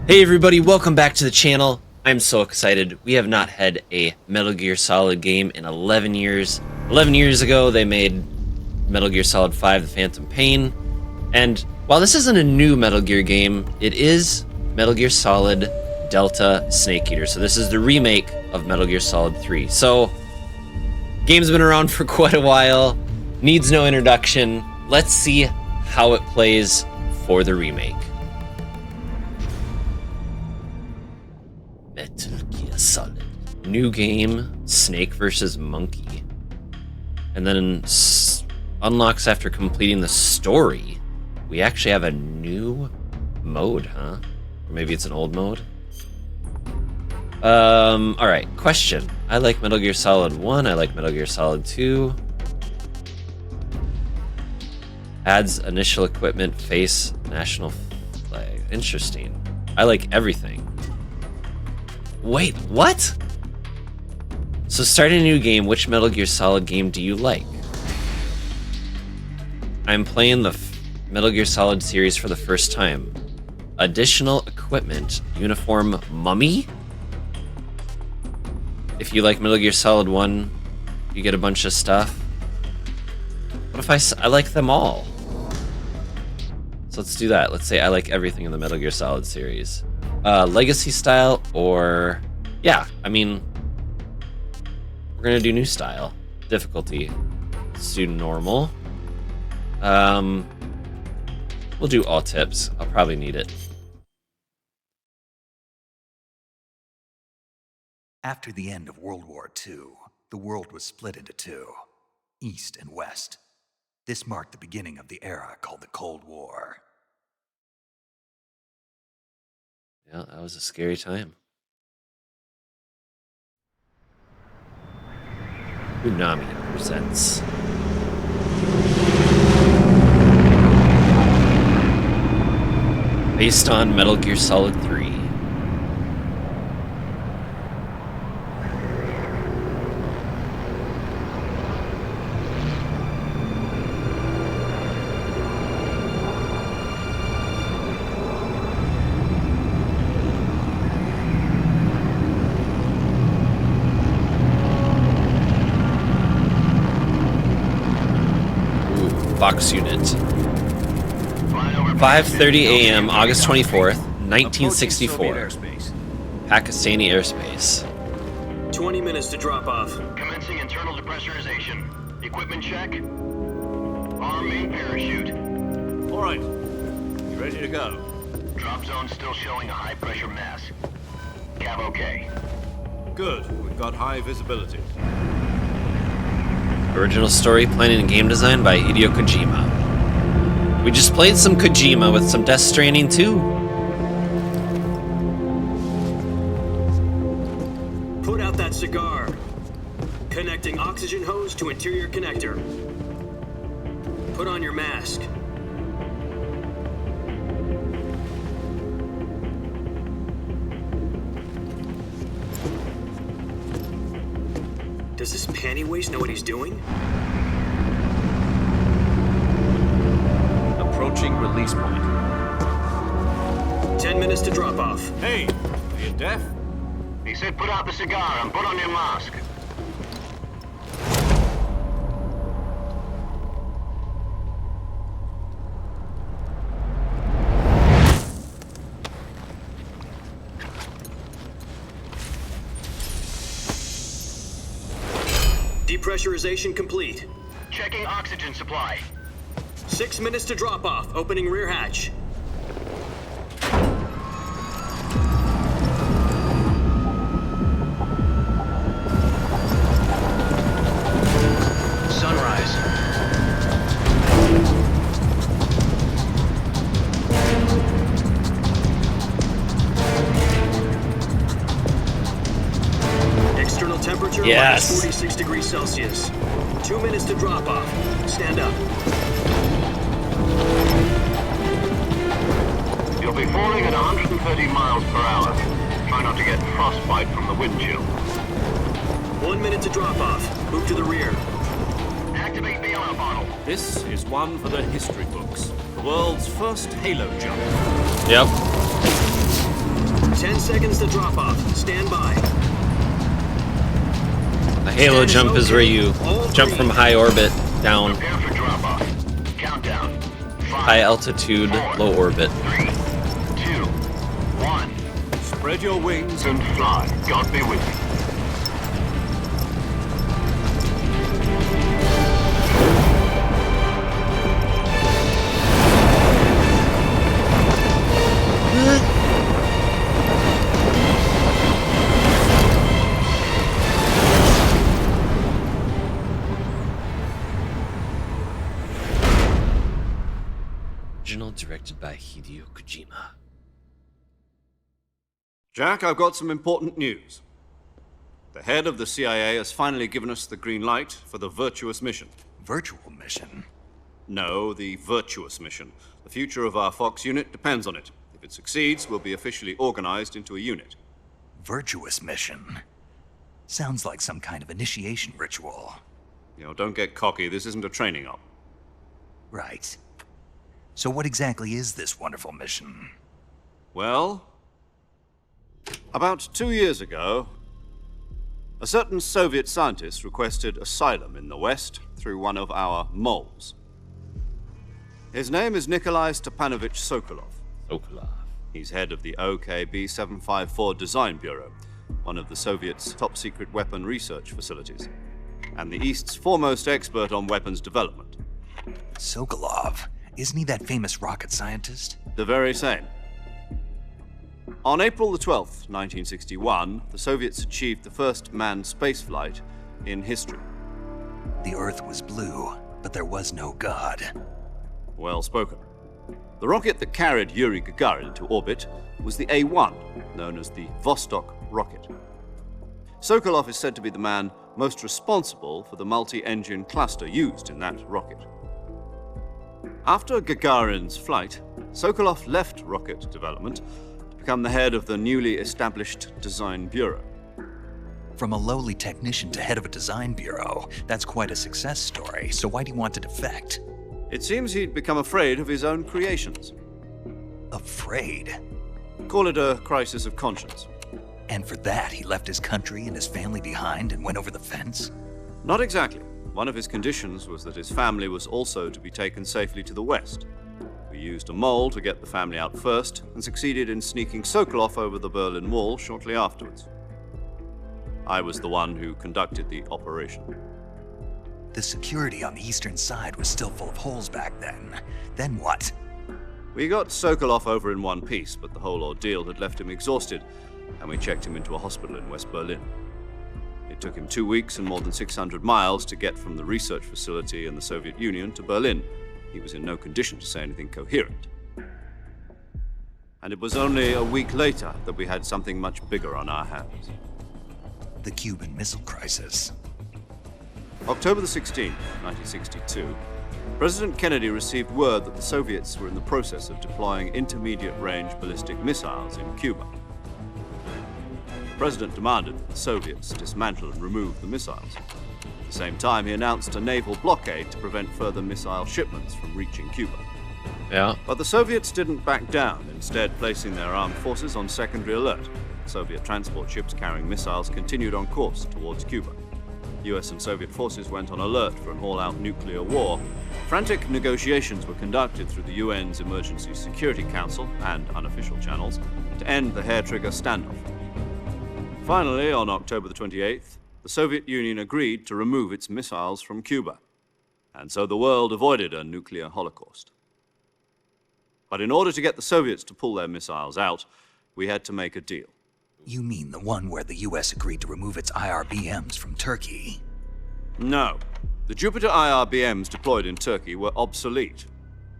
Hey everybody, welcome back to the channel. I'm so excited. We have not had a Metal Gear Solid game in 11 years. 11 years ago, they made Metal Gear Solid 5: The Phantom Pain. And while this isn't a new Metal Gear game, it is Metal Gear Solid Delta Snake Eater. So this is the remake of Metal Gear Solid 3. So, game's been around for quite a while, needs no introduction. Let's see how it plays for the remake. Metal Gear Solid. New game, Snake versus Monkey. And then unlocks after completing the story. We actually have a new mode, huh? Or maybe it's an old mode? Alright, question. I like Metal Gear Solid 1, I like Metal Gear Solid 2. Adds initial equipment, face, national flag. Interesting. I like everything. Wait, what? So starting a new game, which Metal Gear Solid game do you like? I'm playing the Metal Gear Solid series for the first time. Additional equipment, uniform mummy? If you like Metal Gear Solid 1, you get a bunch of stuff. What if I like them all? So let's do that. Let's say I like everything in the Metal Gear Solid series. Legacy style or... yeah, I mean... we're gonna do new style. Difficulty. Let's do normal. We'll do all tips. I'll probably need it. After the end of World War II, the world was split into two, East and West. This marked the beginning of the era called the Cold War. Yeah, that was a scary time. Konami presents. Based on Metal Gear Solid 3. Fox Unit. 5:30 a.m. August 24th, 1964. Pakistani airspace. 20 minutes to drop off. Commencing internal depressurization. Equipment check. Arm main parachute. All right. You ready to go? Drop zone still showing a high pressure mass. Cav okay. Good. We've got high visibility. Original story, planning, and game design by Hideo Kojima. We just played some Kojima with some Death Stranding too. Put out that cigar. Connecting oxygen hose to interior connector. Put on your mask. Does this panty waste know what he's doing? Approaching release point. 10 minutes to drop off. Hey, are you deaf? He said put out the cigar and put on your mask. Depressurization complete. Checking oxygen supply. 6 minutes to drop off. Opening rear hatch. Sunrise. External temperature Yes. minus 46 degrees Celsius. 2 minutes to drop off. Stand up. You'll be falling at 130 miles per hour. Try not to get frostbite from the wind chill. 1 minute to drop off. Move to the rear. Activate bailout bottle. This is one for the history books. The world's first Halo jump. Yep. 10 seconds to drop off. Stand by. A halo jump is where you jump from high orbit down, Prepare for drop-off. Countdown. 5, high altitude, low orbit. 3, 2, 1. Spread your wings And fly. God be with you. Original, directed by Hideo Kojima. Jack, I've got some important news. The head of the CIA has finally given us the green light for the virtuous mission. Virtual mission? No, the virtuous mission. The future of our Fox unit depends on it. If it succeeds, we'll be officially organized into a unit. Virtuous mission? Sounds like some kind of initiation ritual. Don't get cocky. This isn't a training op. Right. So what exactly is this wonderful mission? Well, about 2 years ago, a certain Soviet scientist requested asylum in the West through one of our moles. His name is Nikolai Stepanovich Sokolov. Sokolov. He's head of the OKB 754 Design Bureau, one of the Soviets' top-secret weapon research facilities, and the East's foremost expert on weapons development. Sokolov? Isn't he that famous rocket scientist? The very same. On April the 12th, 1961, the Soviets achieved the first manned spaceflight in history. The Earth was blue, but there was no God. Well spoken. The rocket that carried Yuri Gagarin to orbit was the A-1, known as the Vostok rocket. Sokolov is said to be the man most responsible for the multi-engine cluster used in that rocket. After Gagarin's flight, Sokolov left rocket development to become the head of the newly established Design Bureau. From a lowly technician to head of a design bureau, that's quite a success story, so why'd he want to defect? It seems he'd become afraid of his own creations. Afraid? Call it a crisis of conscience. And for that, he left his country and his family behind and went over the fence? Not exactly. One of his conditions was that his family was also to be taken safely to the West. We used a mole to get the family out first and succeeded in sneaking Sokolov over the Berlin Wall shortly afterwards. I was the one who conducted the operation. The security on the eastern side was still full of holes back then. Then what? We got Sokolov over in one piece, but the whole ordeal had left him exhausted, and we checked him into a hospital in West Berlin. It took him 2 weeks and more than 600 miles to get from the research facility in the Soviet Union to Berlin. He was in no condition to say anything coherent. And it was only a week later that we had something much bigger on our hands. The Cuban Missile Crisis. October the 16th, 1962, President Kennedy received word that the Soviets were in the process of deploying intermediate-range ballistic missiles in Cuba. The President demanded that the Soviets dismantle and remove the missiles. At the same time, he announced a naval blockade to prevent further missile shipments from reaching Cuba. Yeah. But the Soviets didn't back down, instead placing their armed forces on secondary alert. Soviet transport ships carrying missiles continued on course towards Cuba. US and Soviet forces went on alert for an all-out nuclear war. Frantic negotiations were conducted through the UN's Emergency Security Council and unofficial channels to end the hair-trigger standoff. Finally, on October the 28th, the Soviet Union agreed to remove its missiles from Cuba, and so the world avoided a nuclear holocaust. But in order to get the Soviets to pull their missiles out, we had to make a deal. You mean the one where the US agreed to remove its IRBMs from Turkey? No. The Jupiter IRBMs deployed in Turkey were obsolete,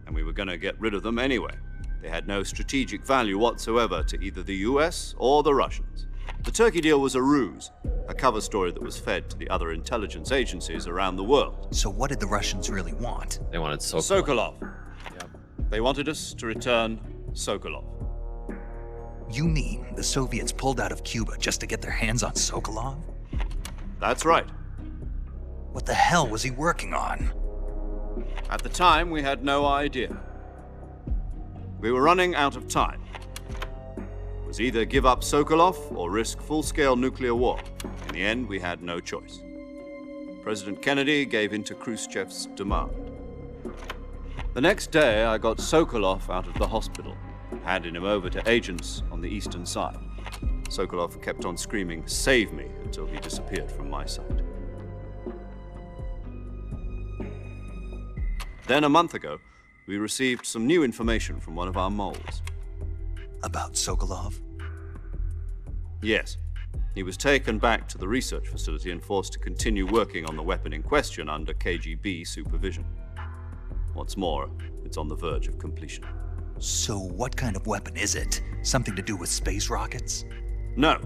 and we were going to get rid of them anyway. They had no strategic value whatsoever to either the US or the Russians. The Turkey deal was a ruse, a cover story that was fed to the other intelligence agencies around the world. So what did the Russians really want? They wanted Sokolov. Sokolov. They wanted us to return Sokolov. You mean the Soviets pulled out of Cuba just to get their hands on Sokolov? That's right. What the hell was he working on? At the time, we had no idea. We were running out of time. It was was either give up Sokolov or risk full-scale nuclear war. In the end, we had no choice. President Kennedy gave in to Khrushchev's demand. The next day, I got Sokolov out of the hospital, handed him over to agents on the eastern side. Sokolov kept on screaming, "Save me," until he disappeared from my sight. Then a month ago, we received some new information from one of our moles. About Sokolov? Yes. He was taken back to the research facility and forced to continue working on the weapon in question under KGB supervision. What's more, it's on the verge of completion. So what kind of weapon is it? Something to do with space rockets? No,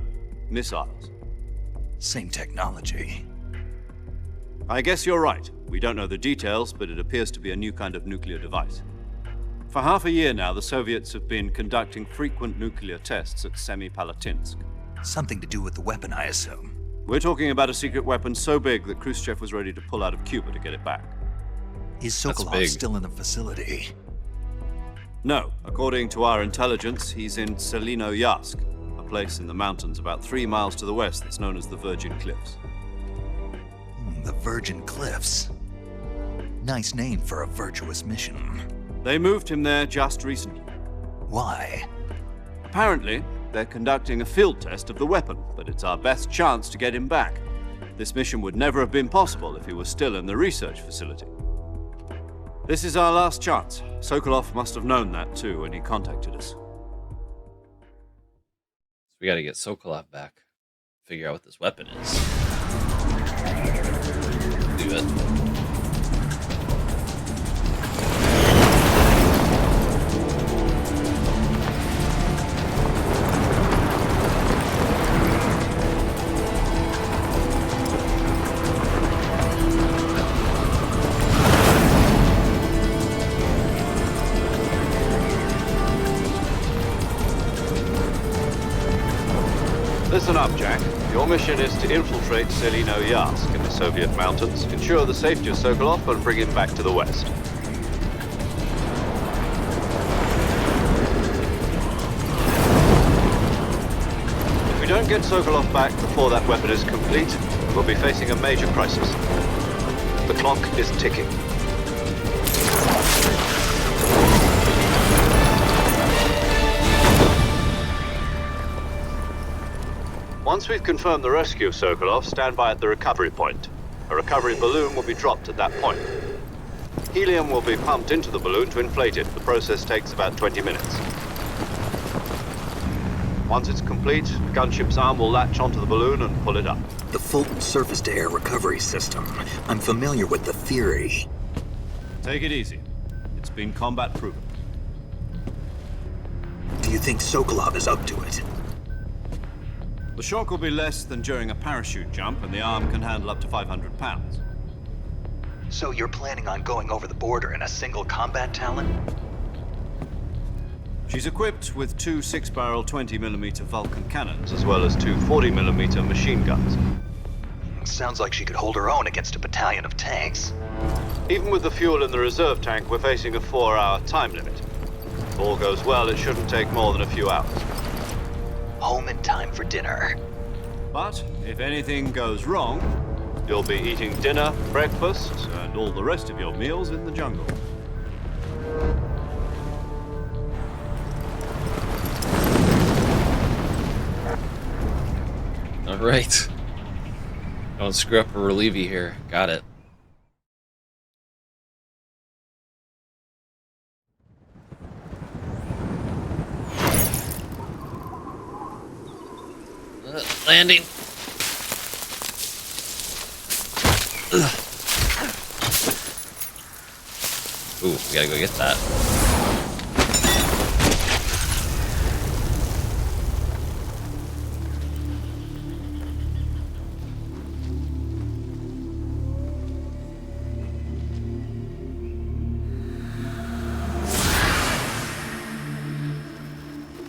missiles. Same technology. I guess you're right. We don't know the details, but it appears to be a new kind of nuclear device. For half a year now, the Soviets have been conducting frequent nuclear tests at Semipalatinsk. Something to do with the weapon, I assume. We're talking about a secret weapon so big that Khrushchev was ready to pull out of Cuba to get it back. Is That's Sokolov big. still in the facility? No, according to our intelligence, he's in Selino-Yarsk, a place in the mountains about 3 miles to the west that's known as the Virgin Cliffs. The Virgin Cliffs. Nice name for a virtuous mission. They moved him there just recently. Why? Apparently, they're conducting a field test of the weapon, but it's our best chance to get him back. This mission would never have been possible if he was still in the research facility. This is our last chance. Sokolov must have known that too when he contacted us. We got to get Sokolov back. Figure out what this weapon is. Do it. Listen up, Jack. Your mission is to infiltrate Selino-Yarsk in the Soviet mountains, ensure the safety of Sokolov, and bring him back to the west. If we don't get Sokolov back before that weapon is complete, we'll be facing a major crisis. The clock is ticking. Once we've confirmed the rescue of Sokolov, stand by at the recovery point. A recovery balloon will be dropped at that point. Helium will be pumped into the balloon to inflate it. The process takes about 20 minutes. Once it's complete, the gunship's arm will latch onto the balloon and pull it up. The Fulton surface-to-air recovery system. I'm familiar with the theory. Take it easy. It's been combat proven. Do you think Sokolov is up to it? The shock will be less than during a parachute jump, and the arm can handle up to 500 pounds. So you're planning on going over the border in a single combat Talon? She's equipped with 2 6-barrel 20mm Vulcan cannons, as well as 2 40mm machine guns. Sounds like she could hold her own against a battalion of tanks. Even with the fuel in the reserve tank, we're facing a 4-hour time limit. If all goes well, it shouldn't take more than a few hours. Home in time for dinner. But if anything goes wrong, you'll be eating dinner, breakfast, and all the rest of your meals in the jungle. All right. Don't screw up or relieve you here. Got it. Landing. Ugh. Ooh, we gotta go get that.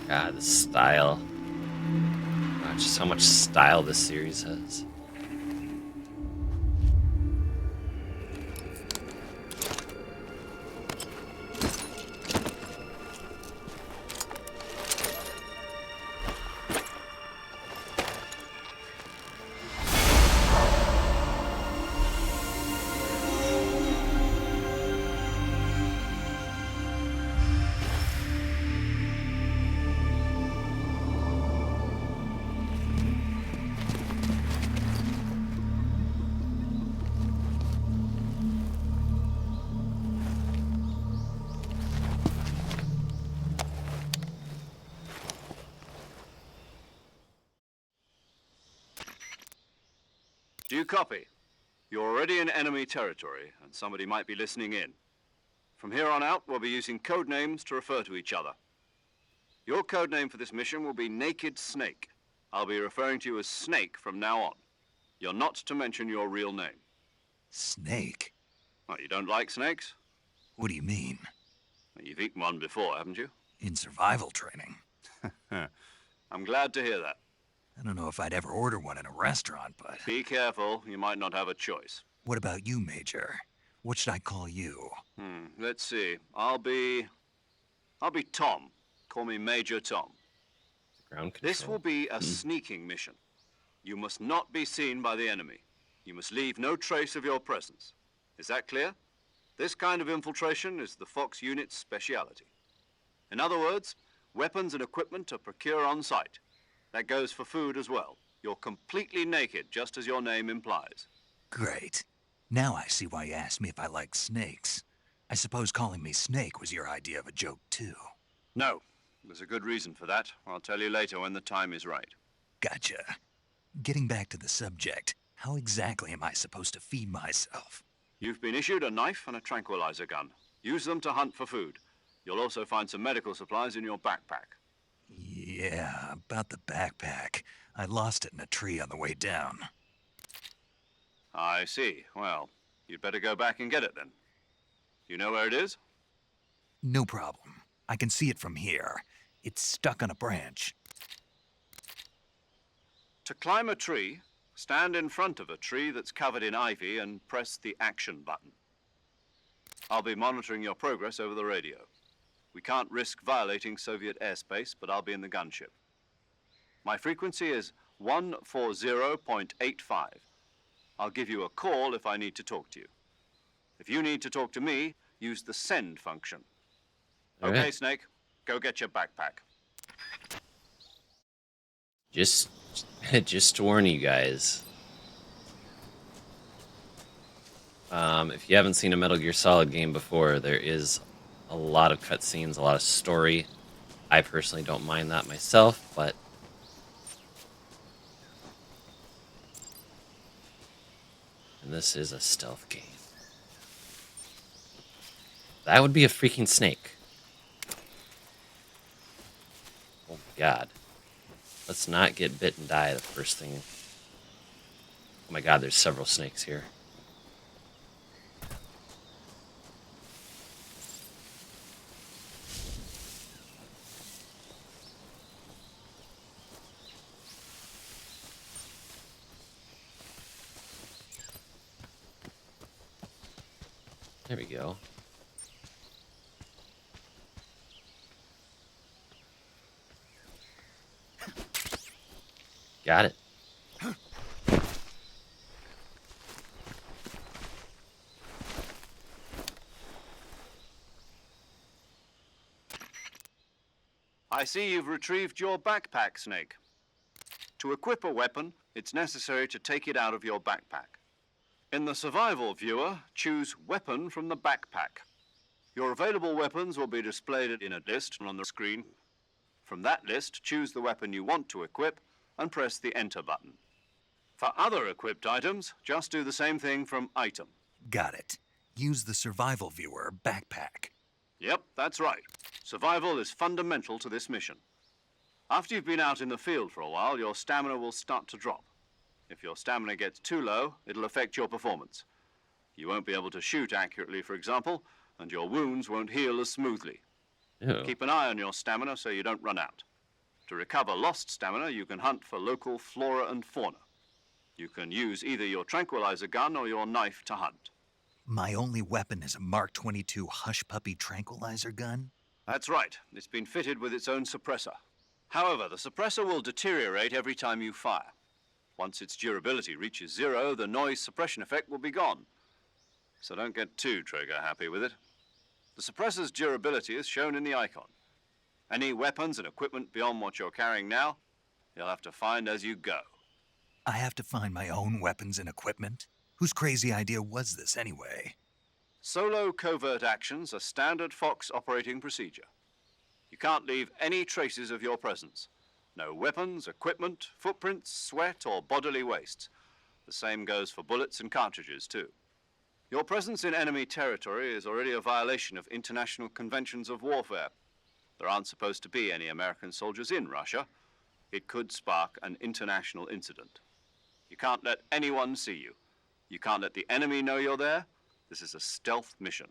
God, the style. Just how much style this series has. Do you copy? You're already in enemy territory, and somebody might be listening in. From here on out, we'll be using code names to refer to each other. Your code name for this mission will be Naked Snake. I'll be referring to you as Snake from now on. You're not to mention your real name. Snake? What, you don't like snakes? What do you mean? You've eaten one before, haven't you? In survival training? I'm glad to hear that. I don't know if I'd ever order one in a restaurant, but... Be careful, you might not have a choice. What about you, Major? What should I call you? Let's see. I'll be Tom. Call me Major Tom. Ground control. This will be a sneaking mission. You must not be seen by the enemy. You must leave no trace of your presence. Is that clear? This kind of infiltration is the Fox unit's speciality. In other words, weapons and equipment are procured on site. That goes for food as well. You're completely naked, just as your name implies. Great. Now I see why you asked me if I like snakes. I suppose calling me Snake was your idea of a joke, too. No, there's a good reason for that. I'll tell you later when the time is right. Gotcha. Getting back to the subject, how exactly am I supposed to feed myself? You've been issued a knife and a tranquilizer gun. Use them to hunt for food. You'll also find some medical supplies in your backpack. Yeah, about the backpack. I lost it in a tree on the way down. I see. Well, you'd better go back and get it then. You know where it is? No problem. I can see it from here. It's stuck on a branch. To climb a tree, stand in front of a tree that's covered in ivy and press the action button. I'll be monitoring your progress over the radio. We can't risk violating Soviet airspace, but I'll be in the gunship. My frequency is 140.85. I'll give you a call if I need to talk to you. If you need to talk to me, use the send function. All Okay, right. Snake, go get your backpack. Just to warn you guys. If you haven't seen a Metal Gear Solid game before, there is a lot of cutscenes, a lot of story. I personally don't mind that myself, but and this is a stealth game. That would be a freaking snake. Oh my god. Let's not get bit and die the first thing. Oh my god, there's several snakes here. There we go. Got it. I see you've retrieved your backpack, Snake. To equip a weapon, it's necessary to take it out of your backpack. In the survival viewer, choose Weapon from the backpack. Your available weapons will be displayed in a list on the screen. From that list, choose the weapon you want to equip and press the Enter button. For other equipped items, just do the same thing from Item. Got it. Use the survival viewer backpack. Yep, that's right. Survival is fundamental to this mission. After you've been out in the field for a while, your stamina will start to drop. If your stamina gets too low, it'll affect your performance. You won't be able to shoot accurately, for example, and your wounds won't heal as smoothly. Ew. Keep an eye on your stamina so you don't run out. To recover lost stamina, you can hunt for local flora and fauna. You can use either your tranquilizer gun or your knife to hunt. My only weapon is a Mark 22 Hush Puppy tranquilizer gun? That's right. It's been fitted with its own suppressor. However, the suppressor will deteriorate every time you fire. Once its durability reaches 0, the noise suppression effect will be gone. So don't get too trigger-happy with it. The suppressor's durability is shown in the icon. Any weapons and equipment beyond what you're carrying now, you'll have to find as you go. I have to find my own weapons and equipment? Whose crazy idea was this, anyway? Solo covert actions are standard Fox operating procedure. You can't leave any traces of your presence. No weapons, equipment, footprints, sweat, or bodily waste. The same goes for bullets and cartridges, too. Your presence in enemy territory is already a violation of international conventions of warfare. There aren't supposed to be any American soldiers in Russia. It could spark an international incident. You can't let anyone see you. You can't let the enemy know you're there. This is a stealth mission.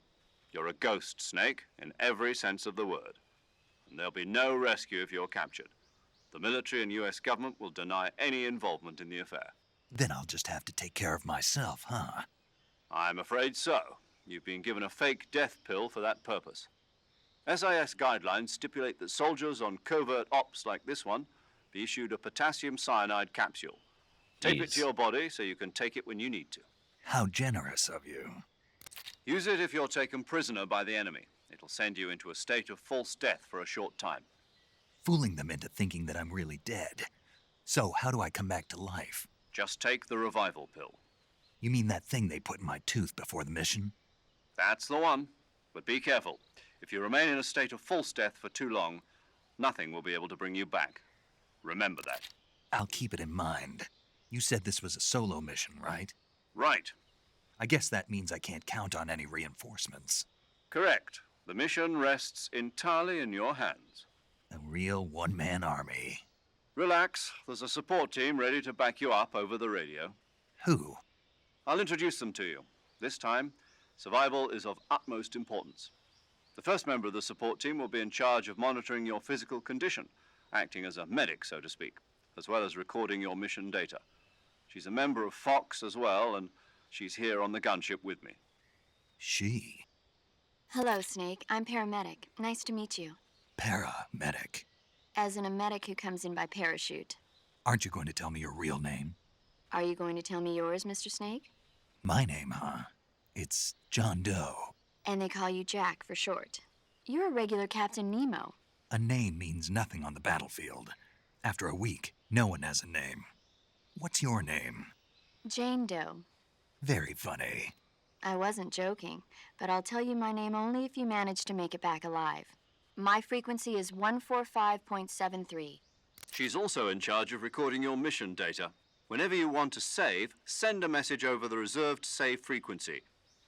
You're a ghost, Snake, in every sense of the word. And there'll be no rescue if you're captured. The military and US government will deny any involvement in the affair. Then I'll just have to take care of myself, huh? I'm afraid so. You've been given a fake death pill for that purpose. SIS guidelines stipulate that soldiers on covert ops like this one be issued a potassium cyanide capsule. Tape it to your body so you can take it when you need to. How generous of you. Use it if you're taken prisoner by the enemy. It'll send you into a state of false death for a short time. Fooling them into thinking that I'm really dead. So how do I come back to life? Just take the revival pill. You mean that thing they put in my tooth before the mission? That's the one. But be careful. If you remain in a state of false death for too long, nothing will be able to bring you back. Remember that. I'll keep it in mind. You said this was a solo mission, right? Right. I guess that means I can't count on any reinforcements. Correct. The mission rests entirely in your hands. A real one-man army. Relax. There's a support team ready to back you up over the radio. Who? I'll introduce them to you. This time, survival is of utmost importance. The first member of the support team will be in charge of monitoring your physical condition, acting as a medic, so to speak, as well as recording your mission data. She's a member of Fox as well, and she's here on the gunship with me. She? Hello, Snake. I'm paramedic. Nice to meet you. Paramedic. As in a medic who comes in by parachute. Aren't you going to tell me your real name? Are you going to tell me yours, Mr. Snake? My name, huh? It's John Doe. And they call you Jack for short. You're a regular Captain Nemo. A name means nothing on the battlefield. After a week, no one has a name. What's your name? Jane Doe. Very funny. I wasn't joking, but I'll tell you my name only if you manage to make it back alive. My frequency is 145.73. She's also in charge of recording your mission data. Whenever you want to save, send a message over the reserved save frequency,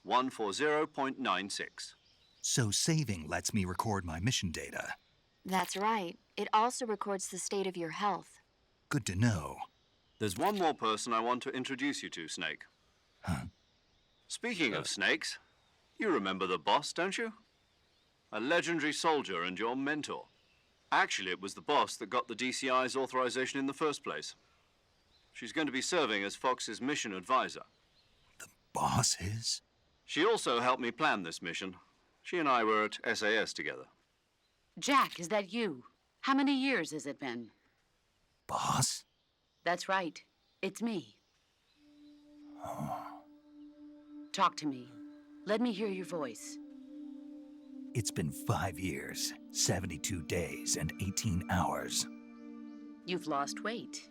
140.96. So saving lets me record my mission data. That's right. It also records the state of your health. Good to know. There's one more person I want to introduce you to, Snake. Huh? Speaking of snakes, you remember the boss, don't you? A legendary soldier and your mentor. Actually, it was the boss that got the DCI's authorization in the first place. She's going to be serving as Fox's mission advisor. The boss is? She also helped me plan this mission. She and I were at SAS together. Jack, is that you? How many years has it been? Boss? That's right. It's me. Oh. Talk to me. Let me hear your voice. It's been 5 years, 72 days, and 18 hours. You've lost weight.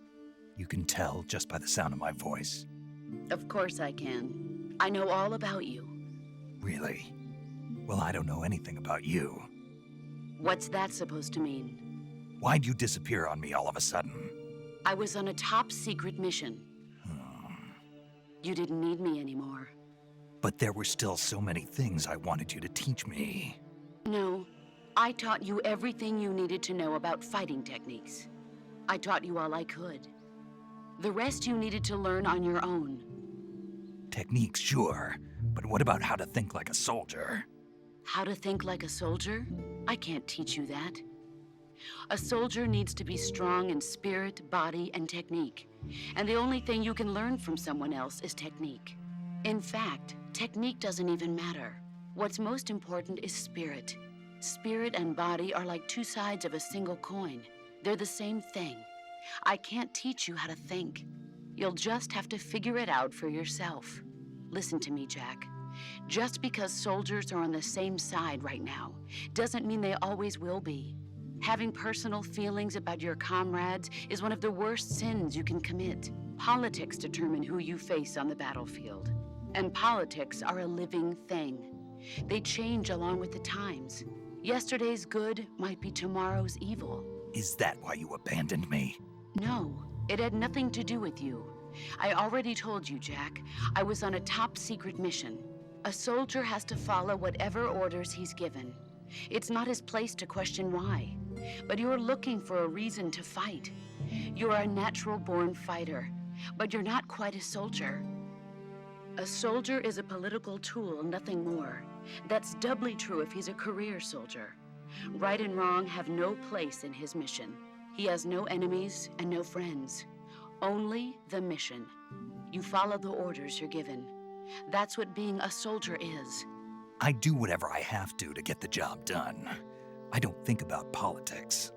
You can tell just by the sound of my voice. Of course I can. I know all about you. Really? Well, I don't know anything about you. What's that supposed to mean? Why'd you disappear on me all of a sudden? I was on a top-secret mission. You didn't need me anymore. But there were still so many things I wanted you to teach me. No, I taught you everything you needed to know about fighting techniques. I taught you all I could. The rest you needed to learn on your own. Techniques, sure. But what about how to think like a soldier? How to think like a soldier? I can't teach you that. A soldier needs to be strong in spirit, body, and technique. And the only thing you can learn from someone else is technique. In fact, technique doesn't even matter. What's most important is spirit. Spirit and body are like two sides of a single coin. They're the same thing. I can't teach you how to think. You'll just have to figure it out for yourself. Listen to me, Jack. Just because soldiers are on the same side right now doesn't mean they always will be. Having personal feelings about your comrades is one of the worst sins you can commit. Politics determine who you face on the battlefield. And politics are a living thing. They change along with the times. Yesterday's good might be tomorrow's evil. Is that why you abandoned me? No, it had nothing to do with you. I already told you, Jack. I was on a top-secret mission. A soldier has to follow whatever orders he's given. It's not his place to question why. But you're looking for a reason to fight. You're a natural-born fighter, but you're not quite a soldier. A soldier is a political tool, nothing more. That's doubly true if he's a career soldier. Right and wrong have no place in his mission. He has no enemies and no friends. Only the mission. You follow the orders you're given. That's what being a soldier is. I do whatever I have to get the job done. I don't think about politics.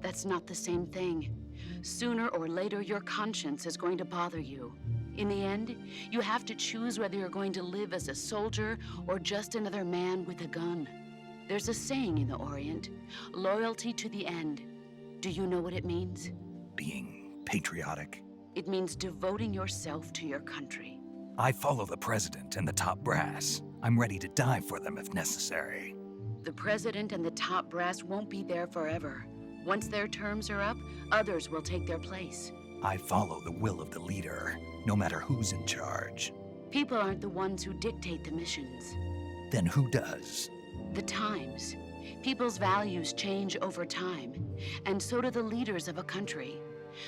That's not the same thing. Sooner or later, your conscience is going to bother you. In the end, you have to choose whether you're going to live as a soldier or just another man with a gun. There's a saying in the Orient, loyalty to the end. Do you know what it means? Being patriotic. It means devoting yourself to your country. I follow the president and the top brass. I'm ready to die for them if necessary. The president and the top brass won't be there forever. Once their terms are up, others will take their place. I follow the will of the leader, no matter who's in charge. People aren't the ones who dictate the missions. Then who does? The times. People's values change over time, and so do the leaders of a country.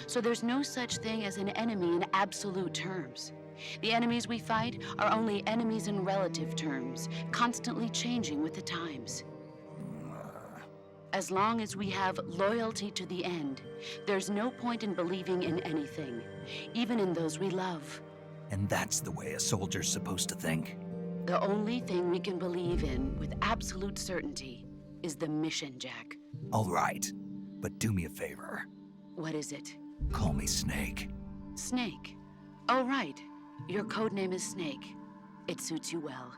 So there's no such thing as an enemy in absolute terms. The enemies we fight are only enemies in relative terms, constantly changing with the times. As long as we have loyalty to the end, there's no point in believing in anything, even in those we love. And that's the way a soldier's supposed to think? The only thing we can believe in with absolute certainty is the mission, Jack. All right, but do me a favor. What is it? Call me Snake. Snake. Oh, right. Your codename is Snake. It suits you well.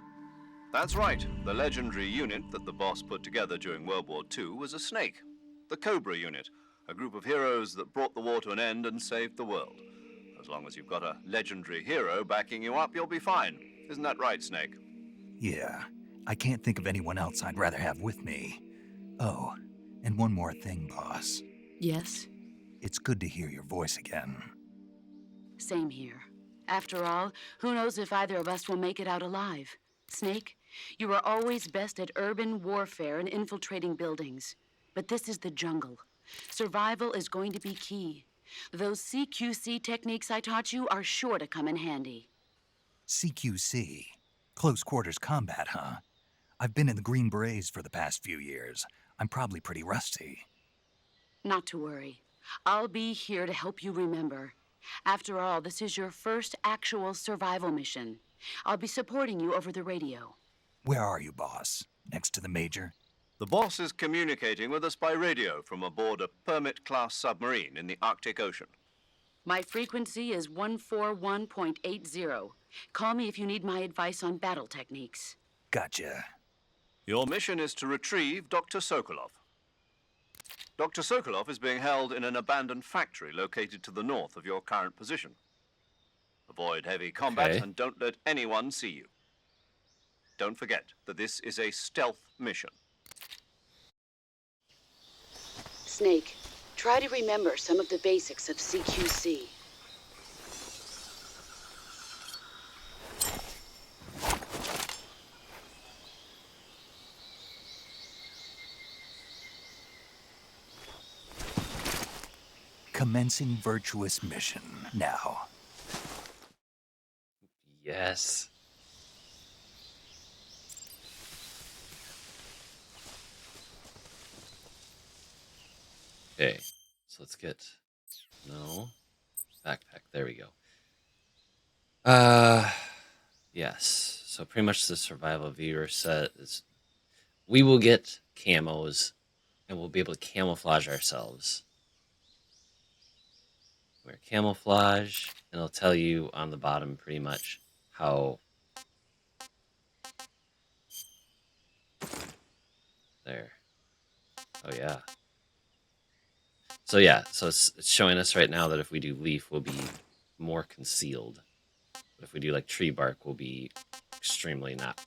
That's right. The legendary unit that the boss put together during World War II was a snake. The Cobra unit, a group of heroes that brought the war to an end and saved the world. As long as you've got a legendary hero backing you up, you'll be fine. Isn't that right, Snake? Yeah, I can't think of anyone else I'd rather have with me. Oh, and one more thing, boss. Yes? It's good to hear your voice again. Same here. After all, who knows if either of us will make it out alive? Snake, you were always best at urban warfare and infiltrating buildings. But this is the jungle. Survival is going to be key. Those CQC techniques I taught you are sure to come in handy. CQC? Close quarters combat, huh? I've been in the Green Berets for the past few years. I'm probably pretty rusty. Not to worry. I'll be here to help you remember. After all, this is your first actual survival mission. I'll be supporting you over the radio. Where are you, boss? Next to the Major? The boss is communicating with us by radio from aboard a Permit-class submarine in the Arctic Ocean. My frequency is 141.80. Call me if you need my advice on battle techniques. Gotcha. Your mission is to retrieve Dr. Sokolov. Dr. Sokolov is being held in an abandoned factory located to the north of your current position. Avoid heavy combat and don't let anyone see you. Don't forget that this is a stealth mission. Snake, try to remember some of the basics of CQC. Commencing virtuous mission now. Yes. Okay, so let's get backpack. There we go. Yes. So pretty much the survival viewer set is we will get camos and we'll be able to camouflage ourselves. Wear camouflage, and it'll tell you on the bottom pretty much how. There. Oh yeah. So yeah, so it's showing us right now that if we do leaf, we'll be more concealed. But if we do like tree bark, we'll be extremely not.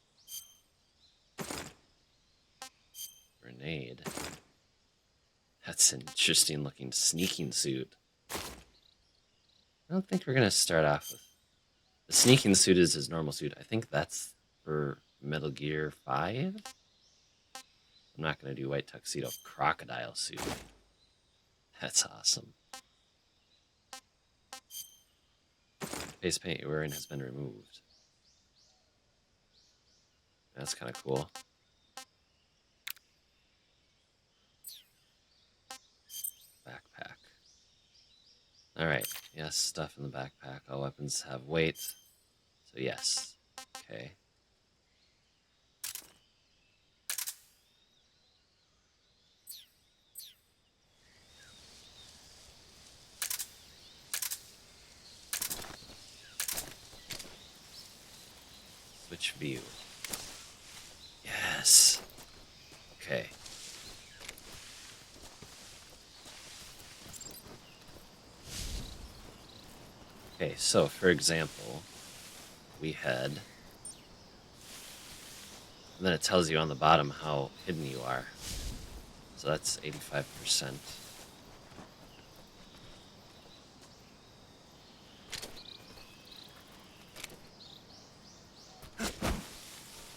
Grenade. That's an interesting looking sneaking suit. I don't think we're gonna start off with the sneaking suit is his normal suit. I think that's for Metal Gear 5. I'm not gonna do white tuxedo crocodile suit. That's awesome. Face paint you're wearing has been removed. That's kind of cool. Backpack. Alright, yes, stuff in the backpack. All weapons have weight. So yes. Okay. Switch view. Yes. Okay. Okay, so for example, we had, and then it tells you on the bottom how hidden you are. So that's 85%.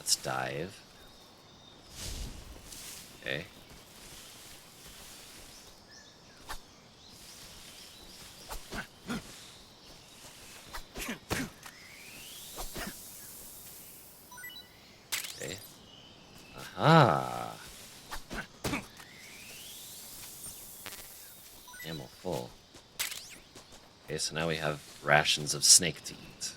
Let's dive. Okay. Okay. Aha! Ammo full. Okay, so now we have rations of snake to eat.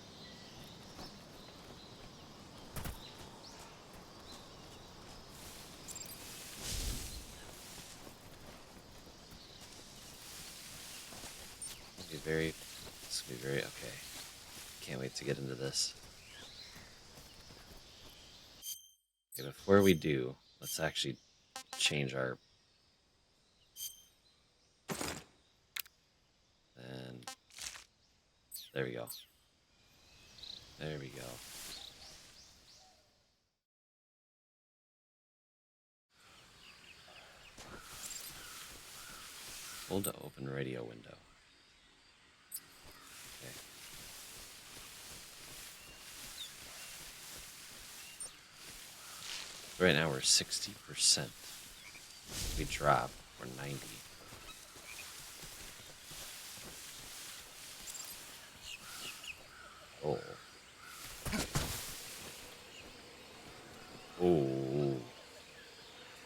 This will be very, okay. Can't wait to get into this. Okay, before we do, let's actually change our... And there we go. There we go. Hold to open radio window. Okay. Right now we're 60%. We drop, we're 90. Oh. Oh.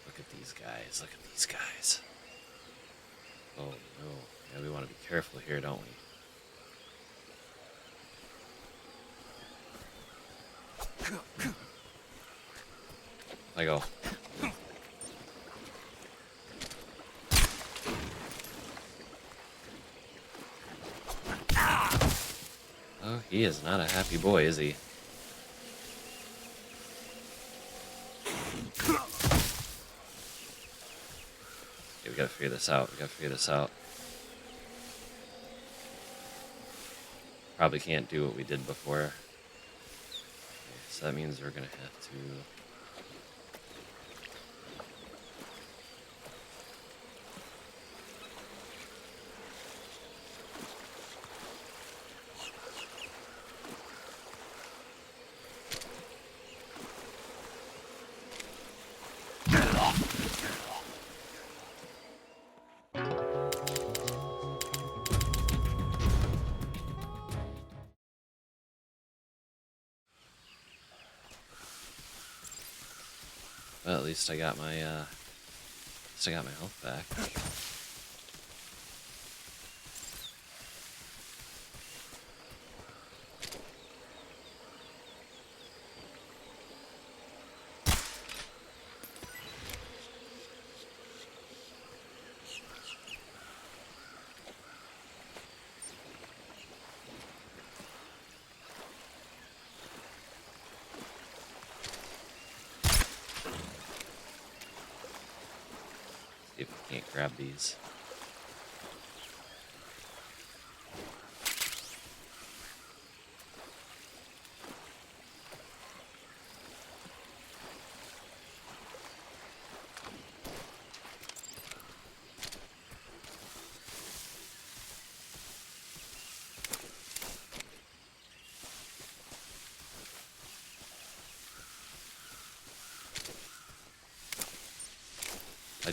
Look at these guys. Look at these guys. Oh no. Yeah, we want to be careful here, don't we? I go. Oh, he is not a happy boy, is he? Okay, we gotta figure this out. Probably can't do what we did before. Okay, so that means we're gonna have to... Well, at least I got my health back. See if we can't grab these.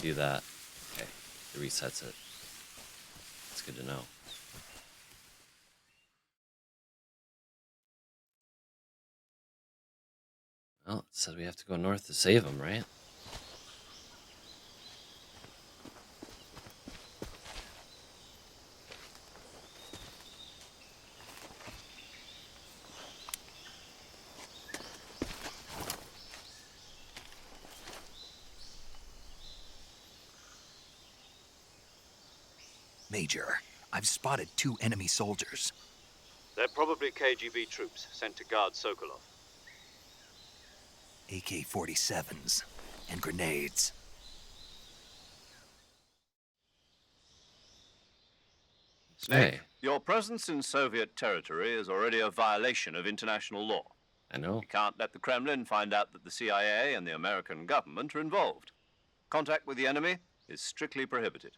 I do that, okay, it resets it. It's good to know. Well, it said we have to go north to save him, right? Major, I've spotted 2 enemy soldiers. They're probably KGB troops sent to guard Sokolov. AK-47s and grenades. Snake, Hey. your presence in Soviet territory is already a violation of international law. I know. You can't let the Kremlin find out that the CIA and the American government are involved. Contact with the enemy is strictly prohibited.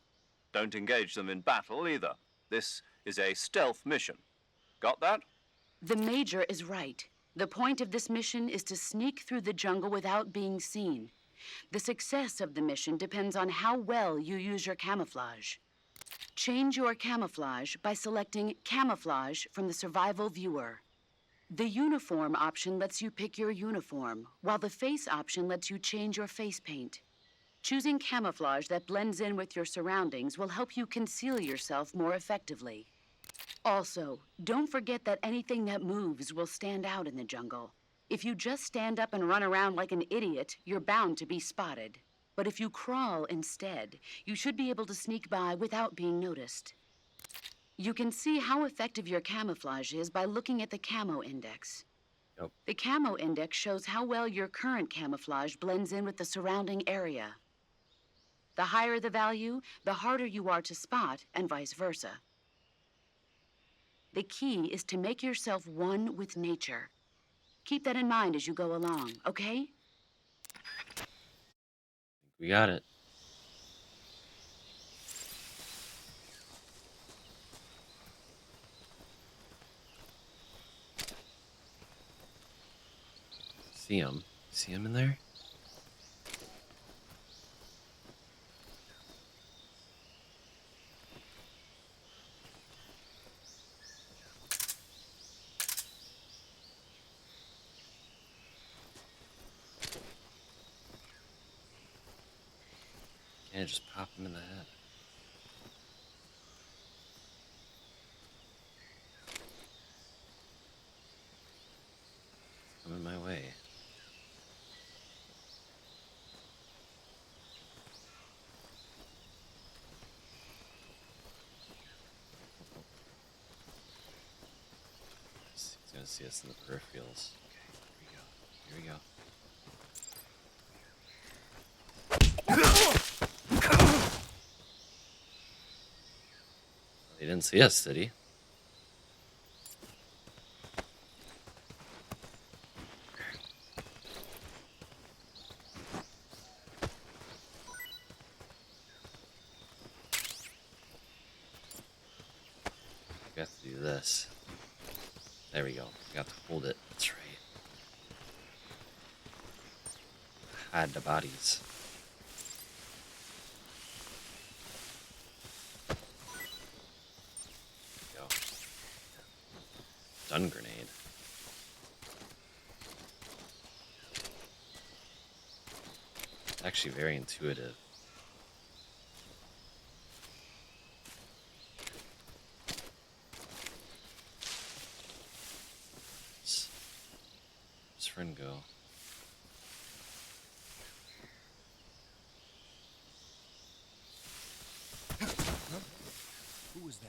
Don't engage them in battle either. This is a stealth mission. Got that? The Major is right. The point of this mission is to sneak through the jungle without being seen. The success of the mission depends on how well you use your camouflage. Change your camouflage by selecting Camouflage from the Survival Viewer. The Uniform option lets you pick your uniform, while the Face option lets you change your face paint. Choosing camouflage that blends in with your surroundings will help you conceal yourself more effectively. Also, don't forget that anything that moves will stand out in the jungle. If you just stand up and run around like an idiot, you're bound to be spotted. But if you crawl instead, you should be able to sneak by without being noticed. You can see how effective your camouflage is by looking at the camo index. Yep. The camo index shows how well your current camouflage blends in with the surrounding area. The higher the value, the harder you are to spot, and vice versa. The key is to make yourself one with nature. Keep that in mind as you go along, okay? We got it. See him? See him in there? Can't just pop him in the head. It's coming my way. He's gonna see us in the peripherals. Okay, here we go. Here we go. He didn't see us, did he? We got to do this. There we go. We got to hold it. That's right. Hide the bodies. There we go. Stun grenade. It's actually very intuitive. Where's friend go? Who was that?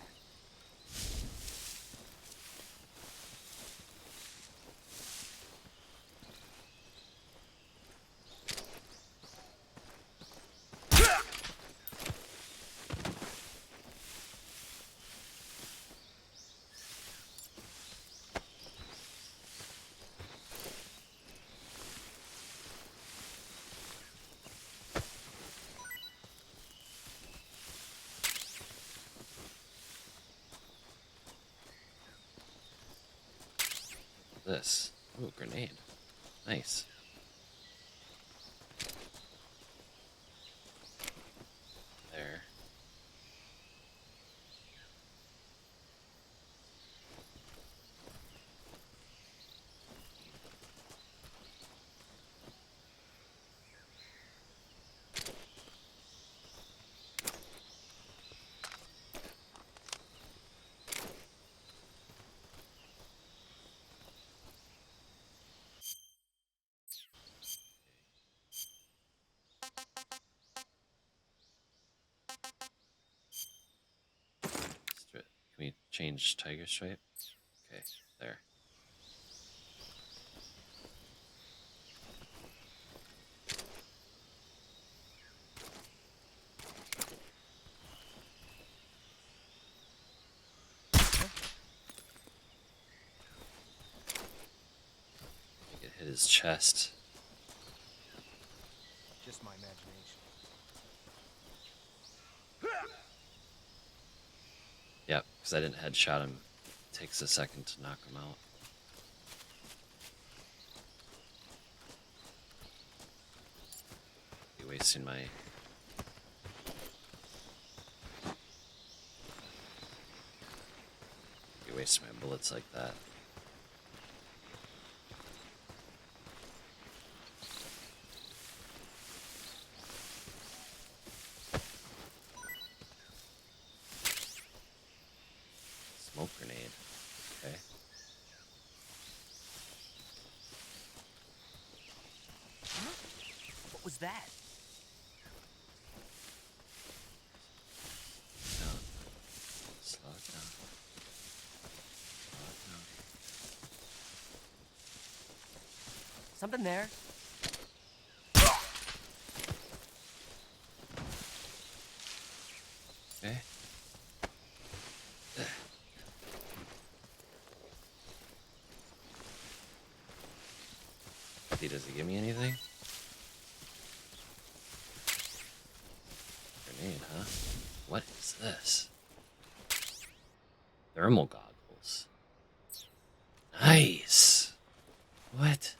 This. Ooh, grenade. Nice. change tiger stripe. Okay, there. It hit his chest. Just my imagination. Yep, because I didn't headshot him. It takes a second to knock him out. Be wasting my... Be wasting my bullets like that. Smoke grenade. Okay. What was that? Down. Slow it down. Slow it down. Something there? Okay. Does he give me anything? Grenade, huh? What is this? Thermal goggles. Nice. What?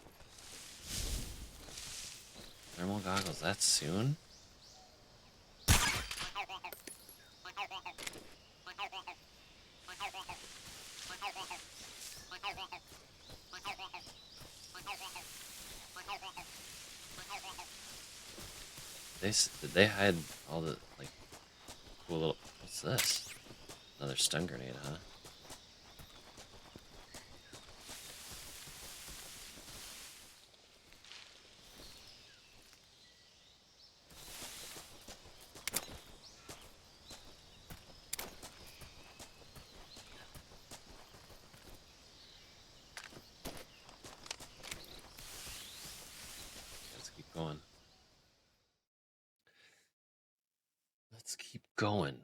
Thermal goggles that soon? Did they hide all the, like, cool little... What's this? Another stun grenade, huh? Let's keep going. Let's keep going.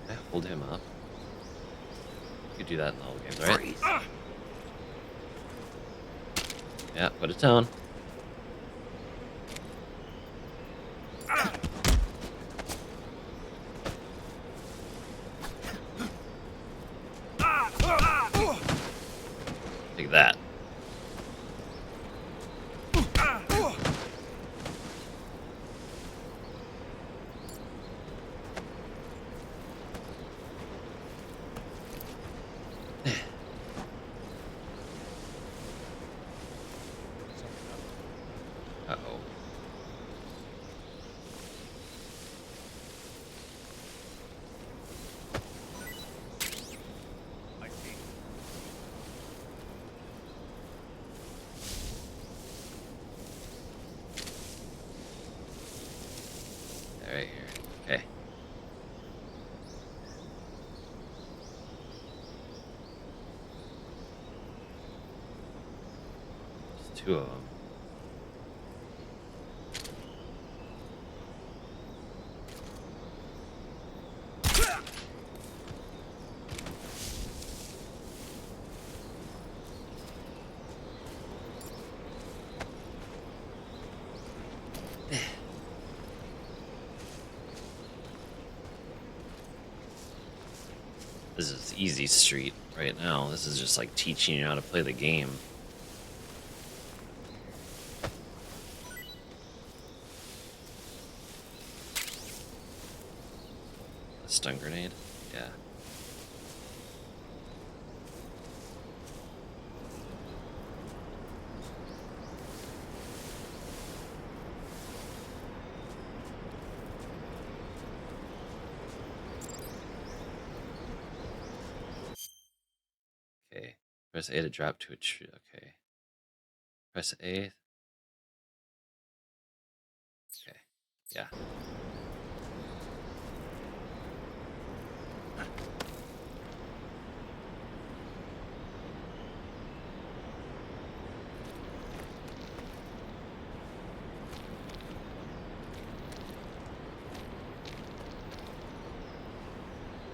Can I hold him up? You could do that in all the games, right? Yeah, put it down. Take that. Uh-oh. I see. Right here. Okay. There's two of them. This is easy street right now. This is just like teaching you how to play the game. A stun grenade? Yeah. Okay. Press A to drop to a tree. Okay. Press A. Okay. Yeah.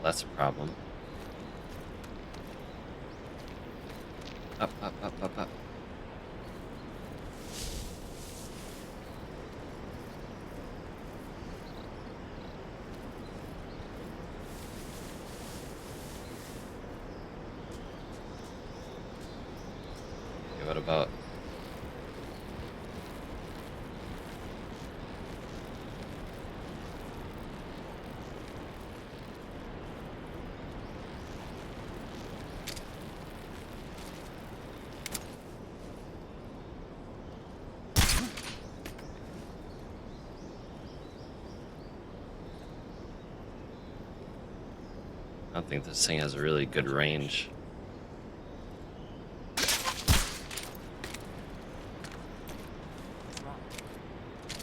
That's a problem. Up, up, up, up, up. Okay, what about... I don't think this thing has a really good range.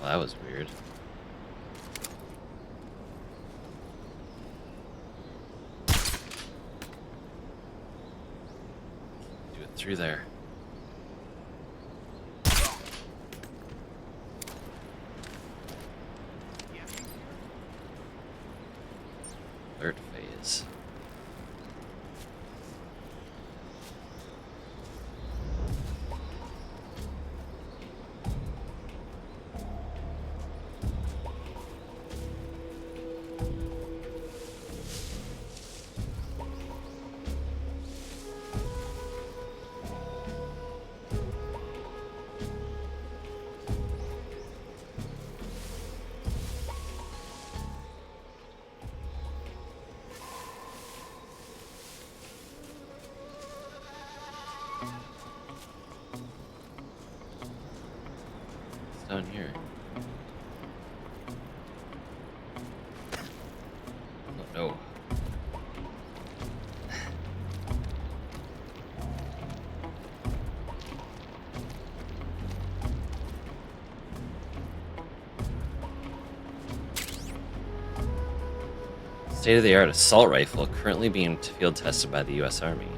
Well, that was weird. Do it through there. Alert phase. Down here. Oh no. State-of-the-art assault rifle currently being field tested by the U.S. Army.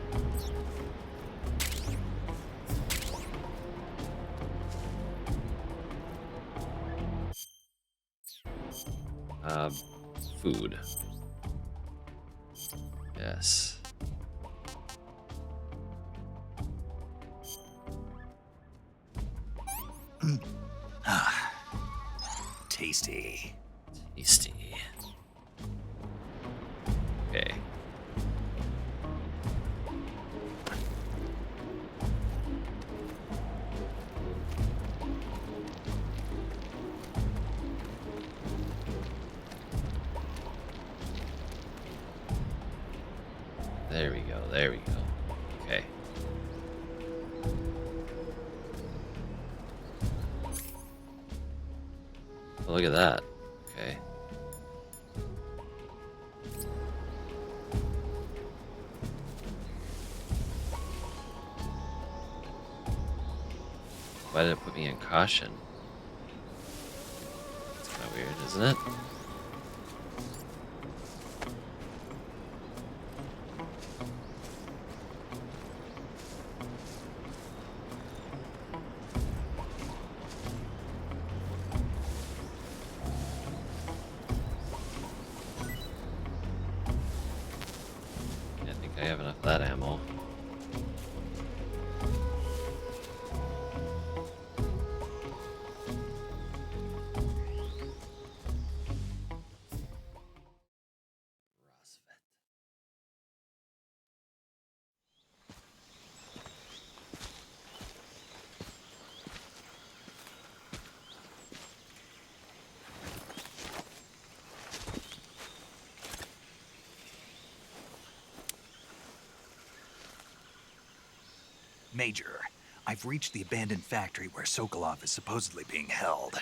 Food. Yes. Tasty. Tasty. Okay. There we go, there we go. Okay. Oh, look at that. Okay. Why did it put me in caution? It's kind of weird, isn't it? I have enough of that ammo. Major, I've reached the abandoned factory where Sokolov is supposedly being held.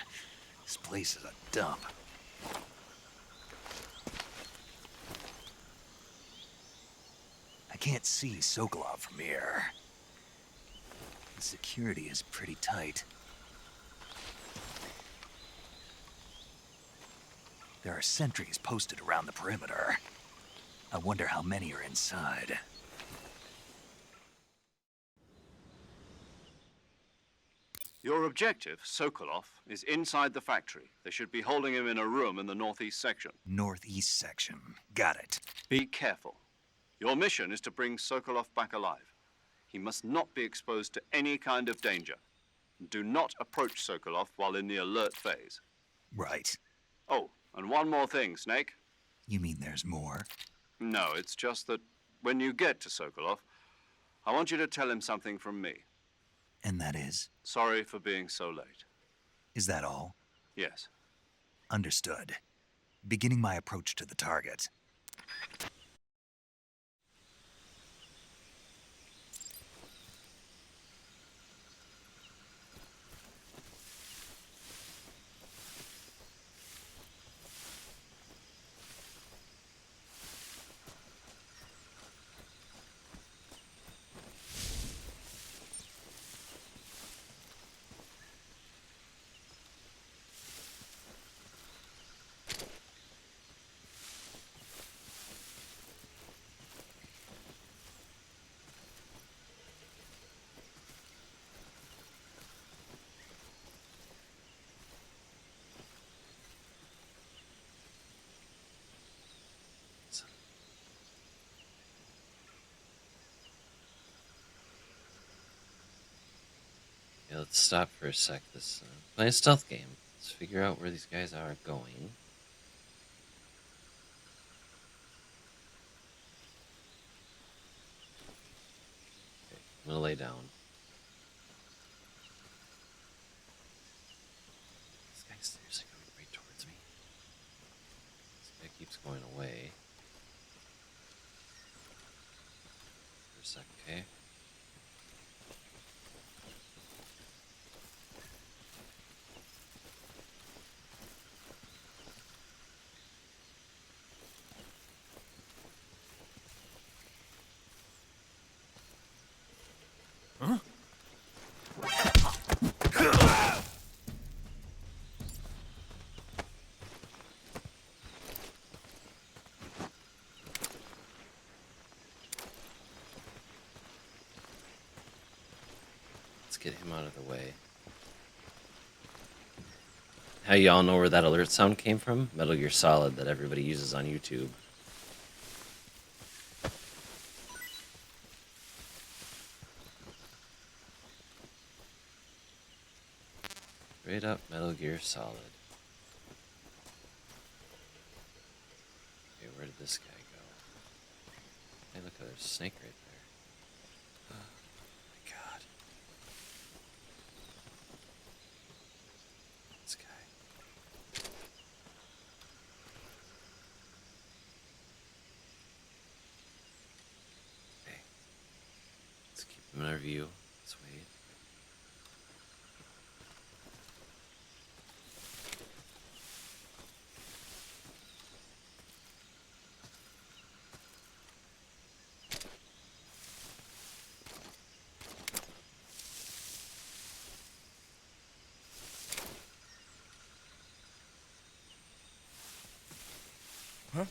This place is a dump. I can't see Sokolov from here. The security is pretty tight. There are sentries posted around the perimeter. I wonder how many are inside. Your objective, Sokolov, is inside the factory. They should be holding him in a room in the northeast section. Northeast section. Got it. Be careful. Your mission is to bring Sokolov back alive. He must not be exposed to any kind of danger. Do not approach Sokolov while in the alert phase. Right. Oh, and one more thing, Snake. You mean there's more? No, it's just that when you get to Sokolov, I want you to tell him something from me. And that is? Sorry for being so late. Is that all? Yes. Understood. Beginning my approach to the target. Yeah, let's stop for a sec. This play a stealth game. Let's figure out where these guys are going. Okay, I'm gonna lay down. This guy's seriously coming right towards me. This guy keeps going away. For a sec, okay? Get him out of the way. How y'all know where that alert sound came from? Metal Gear Solid that everybody uses on YouTube. Straight up Metal Gear Solid. Okay, where did this guy go? Hey, look, there's a snake right there. I'm gonna review. Let's wait. Huh?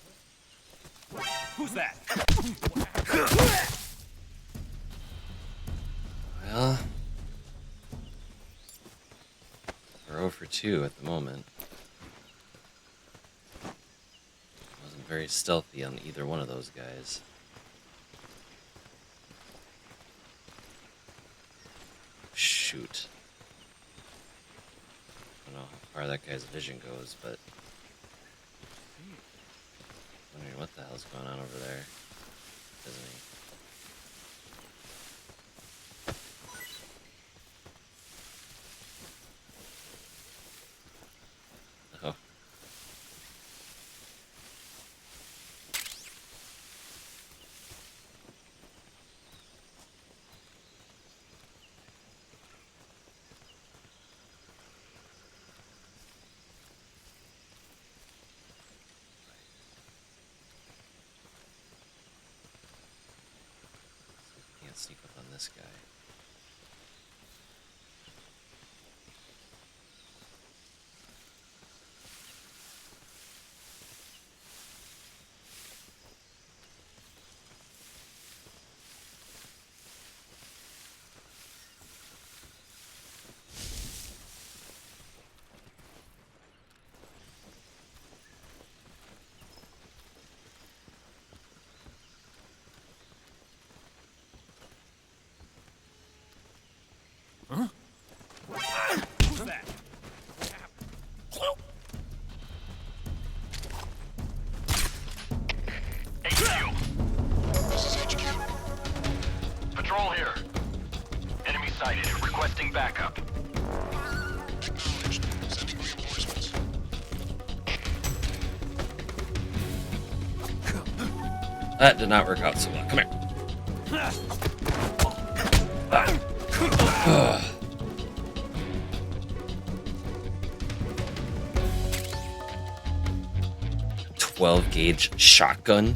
Who's that? Well, we're 0 for 2 at the moment. Wasn't very stealthy on either one of those guys. Shoot. I don't know how far that guy's vision goes, but I'm wondering what the hell's going on over there, isn't he? Oh. this guy. Who's that? HQ. This is HQ. Patrol here. Enemy sighted. Requesting backup. Acknowledged. Sending reinforcements. That did not work out so well. Come here. 12 gauge shotgun.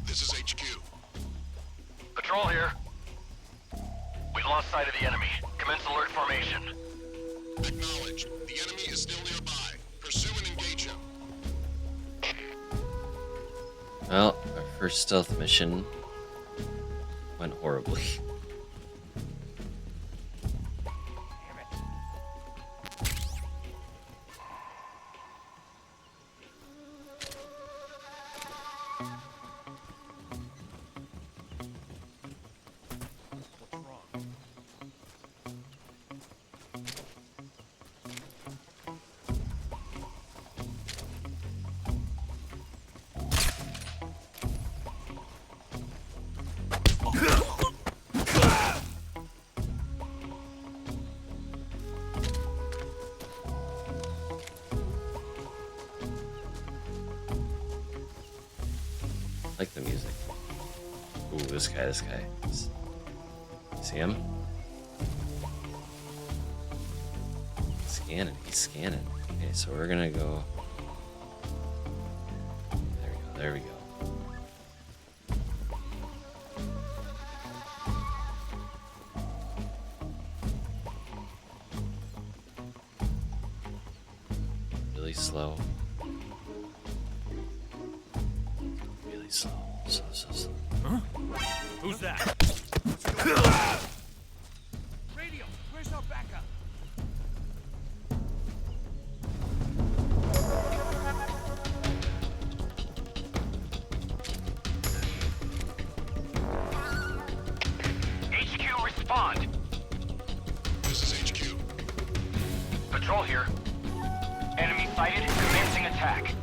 This is HQ. Patrol here. We've lost sight of the enemy. Commence alert formation. Acknowledged. The enemy is still nearby. Pursue and engage him. Well, our first stealth mission went horribly. I like the music. Ooh, this guy. See him? He's scanning. Okay, so we're gonna go. There we go. Really slow. Really slow. So slow. Huh? Who's that? Radio, where's our backup? HQ, respond. This is HQ. Patrol here. Enemy sighted. Commencing attack.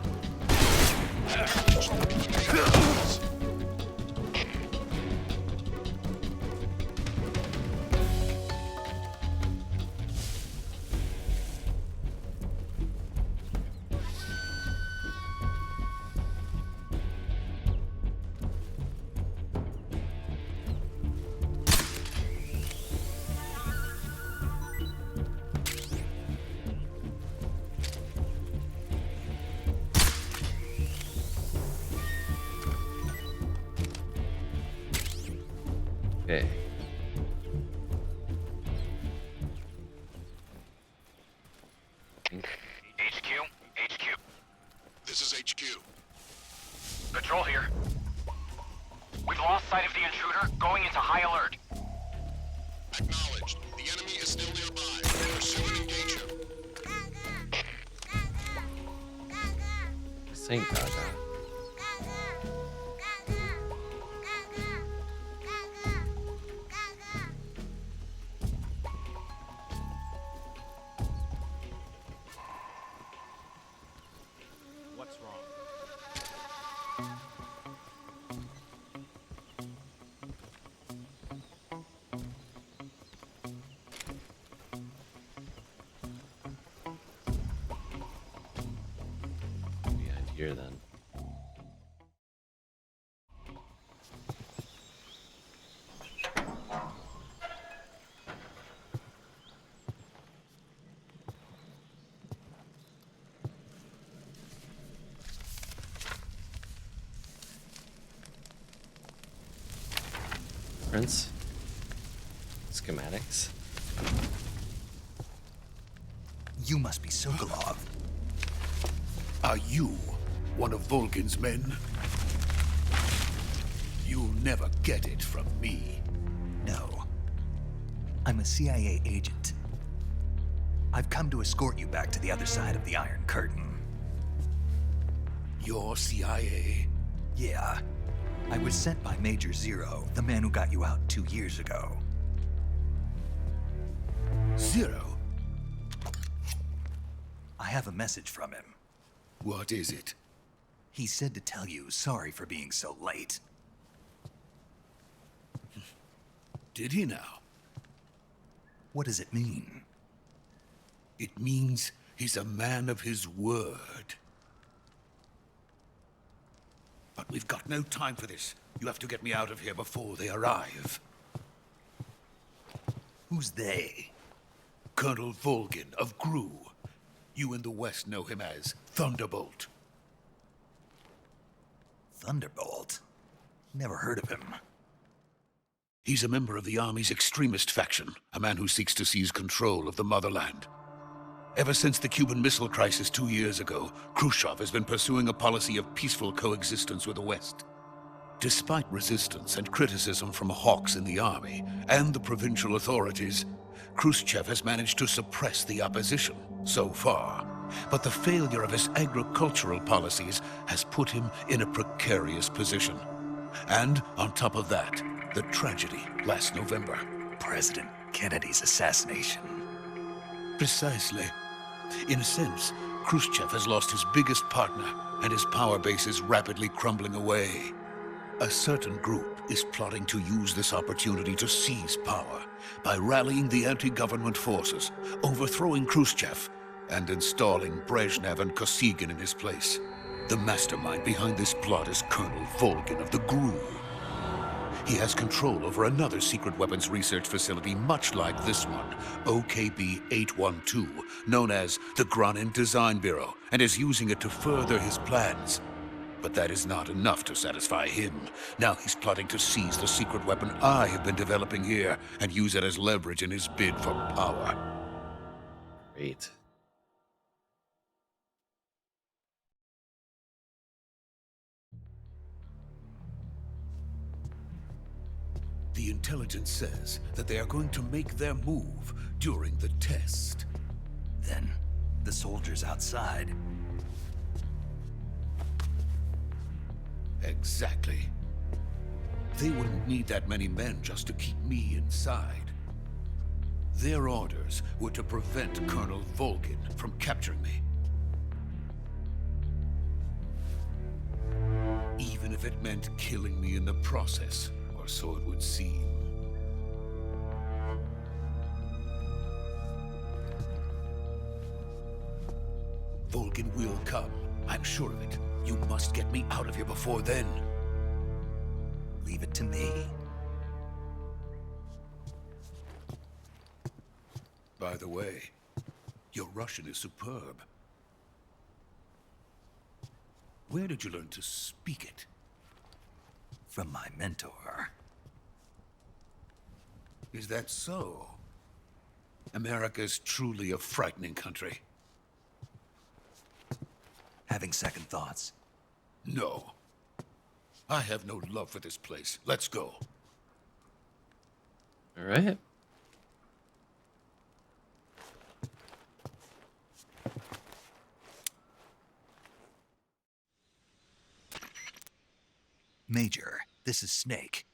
Okay. HQ, HQ. This is HQ. Patrol here. We've lost sight of the intruder, going into high alert. Acknowledged. The enemy is still nearby. Pursue and engage him. Saint Gaga. What's wrong? Behind here then. Prints. Schematics. You must be Sokolov. Are you one of Volgin's men? You'll never get it from me. No. I'm a CIA agent. I've come to escort you back to the other side of the Iron Curtain. You're CIA? Yeah. I was sent by Major Zero, the man who got you out 2 years ago. Zero? I have a message from him. What is it? He said to tell you sorry for being so late. Did he now? What does it mean? It means he's a man of his word. But we've got no time for this. You have to get me out of here before they arrive. Who's they? Colonel Volgin of GRU. You in the West know him as Thunderbolt. Thunderbolt? Never heard of him. He's a member of the Army's extremist faction, a man who seeks to seize control of the motherland. Ever since the Cuban Missile Crisis 2 years ago, Khrushchev has been pursuing a policy of peaceful coexistence with the West. Despite resistance and criticism from hawks in the army and the provincial authorities, Khrushchev has managed to suppress the opposition so far. But the failure of his agricultural policies has put him in a precarious position. And on top of that, the tragedy last November. President Kennedy's assassination. Precisely. In a sense, Khrushchev has lost his biggest partner, and his power base is rapidly crumbling away. A certain group is plotting to use this opportunity to seize power by rallying the anti-government forces, overthrowing Khrushchev, and installing Brezhnev and Kosygin in his place. The mastermind behind this plot is Colonel Volgin of the GRU. He has control over another secret weapons research facility much like this one, OKB-812, known as the Granin Design Bureau, and is using it to further his plans. But that is not enough to satisfy him. Now he's plotting to seize the secret weapon I have been developing here and use it as leverage in his bid for power. Great. The intelligence says that they are going to make their move during the test. Then, the soldiers outside. Exactly. They wouldn't need that many men just to keep me inside. Their orders were to prevent Colonel Volgin from capturing me. Even if it meant killing me in the process, or so it would seem. Volgin will come. I'm sure of it. You must get me out of here before then. Leave it to me. By the way, your Russian is superb. Where did you learn to speak it? From my mentor. Is that so? America's truly a frightening country. Having second thoughts? No. I have no love for this place. Let's go. All right. Major, this is Snake.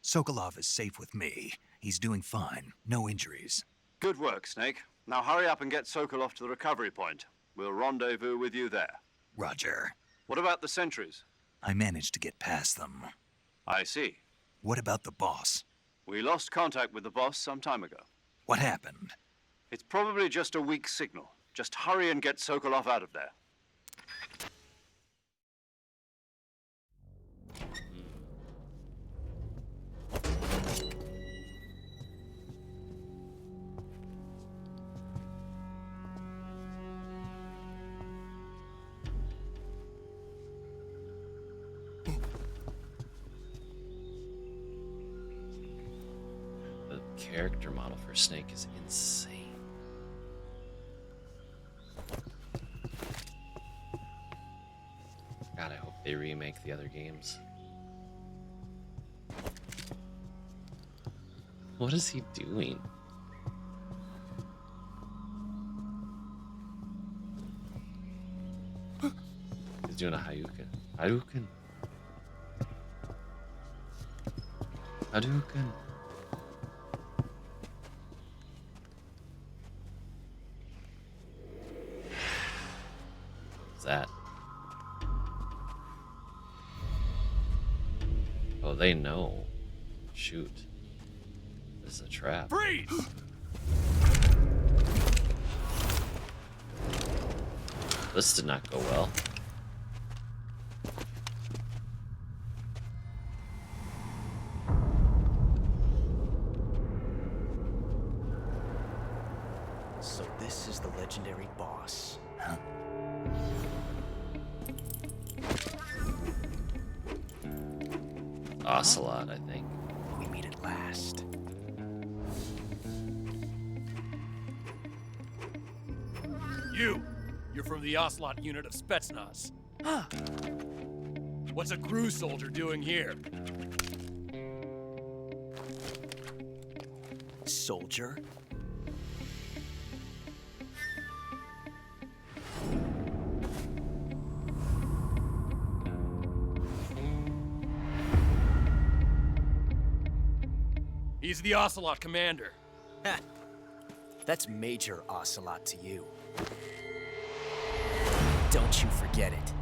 Sokolov is safe with me. He's doing fine. No injuries. Good work, Snake. Now hurry up and get Sokolov to the recovery point. We'll rendezvous with you there. Roger. What about the sentries? I managed to get past them. I see. What about the boss? We lost contact with the boss some time ago. What happened? It's probably just a weak signal. Just hurry and get Sokolov out of there. The character model for Snake is insane. God, I hope they remake the other games. What is he doing? He's doing a Hadouken. Hadouken. Hadouken. What's that? Oh, they know. Shoot. This is a trap. Freeze! This did not go well. So this is the legendary boss. Huh? Ocelot, I think. We meet at last. You're from the Ocelot unit of Spetsnaz. What's a crew soldier doing here? Soldier? He's the Ocelot commander. Ha! That's Major Ocelot to you. Don't you forget it.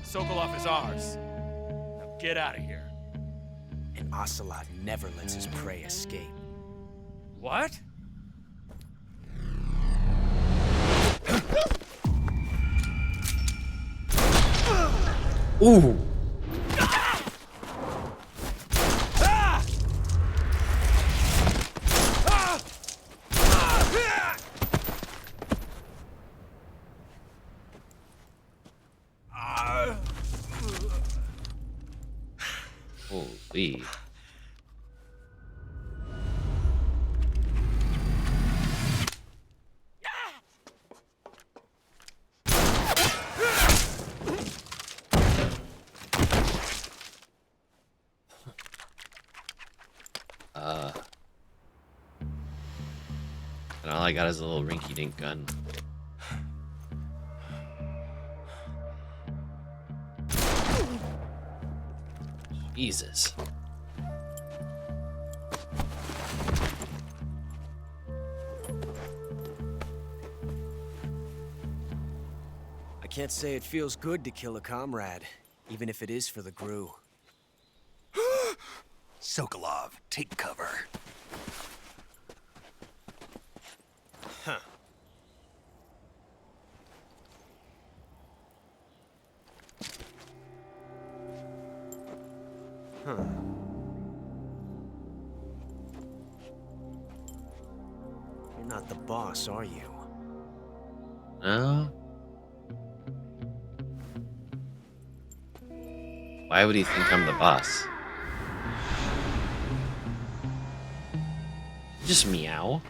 Sokolov is ours. Now get out of here. And Ocelot never lets his prey escape. What? Ooh. Holy. And all I got is a little rinky-dink gun. Jesus. I can't say it feels good to kill a comrade, even if it is for the GRU. Sokolov, take cover. Huh. Huh. You're not the boss, are you? No. Why would he think I'm the boss? Just meow.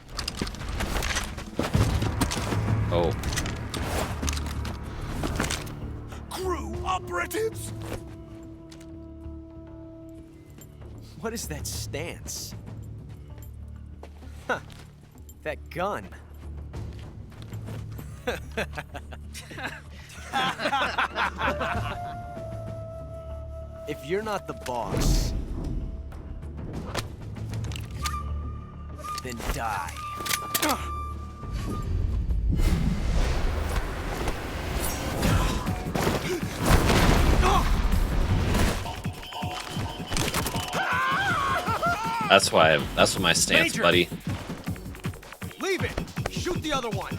Oh. Crew operatives! What is that stance? Huh. That gun. If you're not the boss, then die. That's what my stance, Major! buddy. Leave it! Shoot the other one!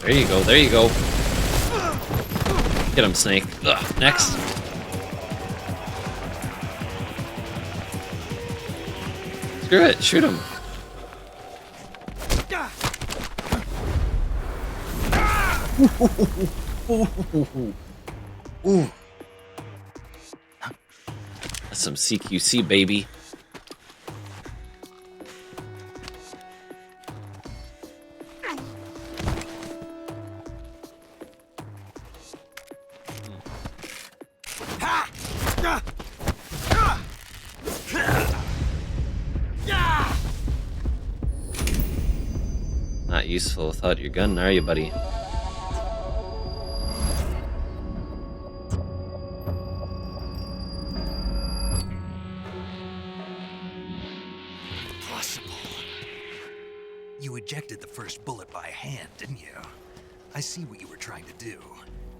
There you go, there you go. Get him, Snake. Ugh, next. Screw it, shoot him. Ooh. That's some CQC, baby. Not useful without your gun, are you, buddy? You ejected the first bullet by hand, didn't you? I see what you were trying to do,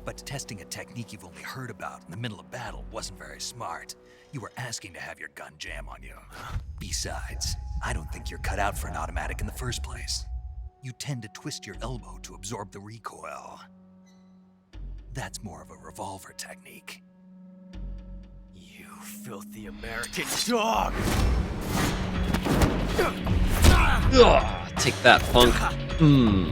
but testing a technique you've only heard about in the middle of battle wasn't very smart. You were asking to have your gun jam on you. Besides, I don't think you're cut out for an automatic in the first place. You tend to twist your elbow to absorb the recoil. That's more of a revolver technique. You filthy American dog! Ugh, take that, punk. Ooh.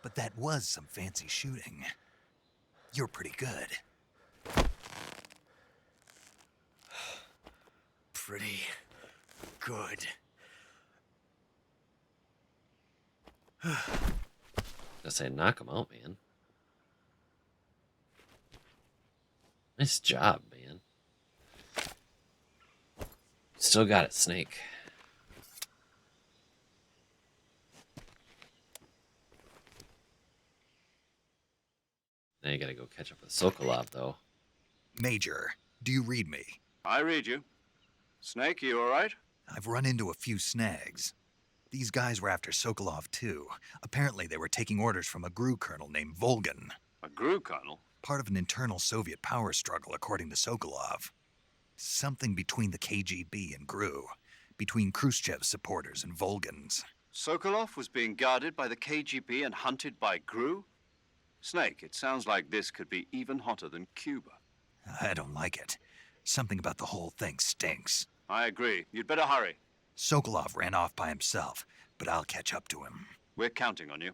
But that was some fancy shooting. You're pretty good. Pretty good. I say knock him out, man. Nice job, man. Still got it, Snake. Now you gotta go catch up with Sokolov, though. Major, do you read me? I read you. Snake, you alright? I've run into a few snags. These guys were after Sokolov too. Apparently they were taking orders from a GRU colonel named Volgan. A GRU colonel? Part of an internal Soviet power struggle, according to Sokolov. Something between the KGB and GRU. Between Khrushchev's supporters and Volgan's. Sokolov was being guarded by the KGB and hunted by GRU? Snake, it sounds like this could be even hotter than Cuba. I don't like it. Something about the whole thing stinks. I agree. You'd better hurry. Sokolov ran off by himself, but I'll catch up to him. We're counting on you.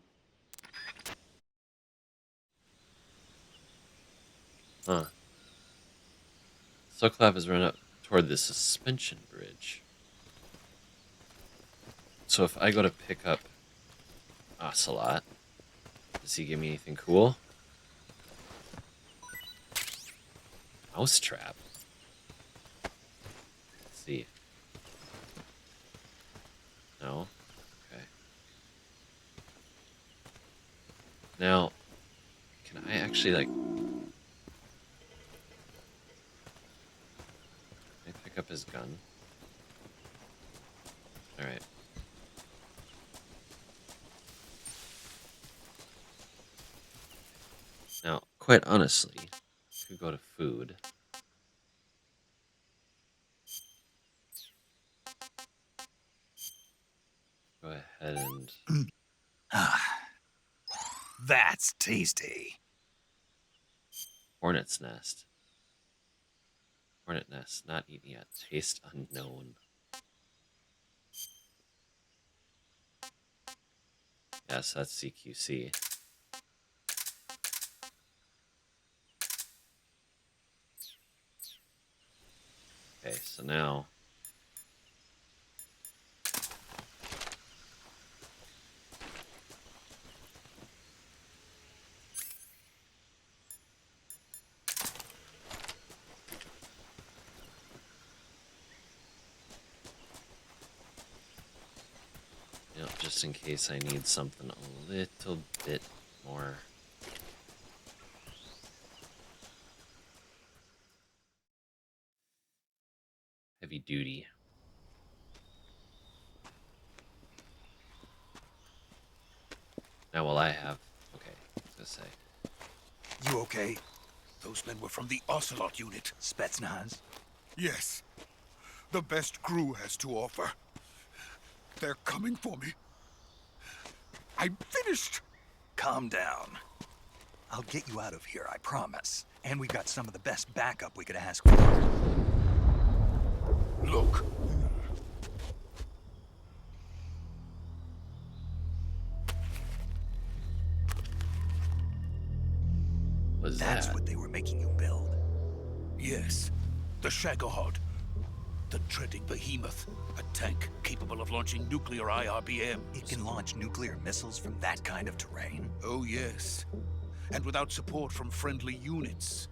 Huh. Sokolov has run up toward the suspension bridge. So if I go to pick up Ocelot, does he give me anything cool? Mousetrap. Let's see. No? Okay. Now, can I actually, like... Can I pick up his gun? Alright. Now, quite honestly, could go to food. Go ahead and... That's tasty. Hornet's nest. Hornet nest, not eaten yet. Taste unknown. Yes, that's CQC. Okay, so now... You know, just in case I need something a little bit more... heavy duty. Now will I have... Okay, I was gonna say. You okay? Those men were from the Ocelot unit. Spetsnaz? Yes. The best crew has to offer. They're coming for me. I'm finished. Calm down. I'll get you out of here, I promise. And we've got some of the best backup we could ask for. Look. What's That's that? what they were making you build. Yes. The Shagohod. The treading behemoth. A tank capable of launching nuclear IRBMs. It can launch nuclear missiles from that kind of terrain? Oh, yes. And without support from friendly units.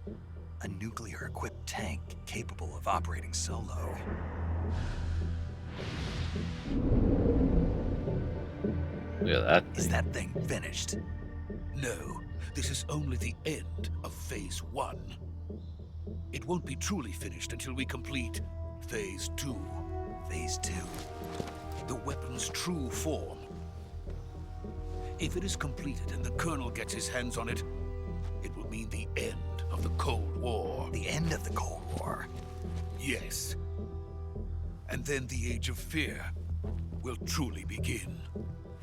A nuclear-equipped tank capable of operating solo. Look at that thing. Is that thing finished? No, this is only the end of Phase 1. It won't be truly finished until we complete Phase 2. Phase 2? The weapon's true form. If it is completed and the Colonel gets his hands on it, it will mean the end of the Cold War. The end of the Cold War? Yes. And then the Age of Fear will truly begin.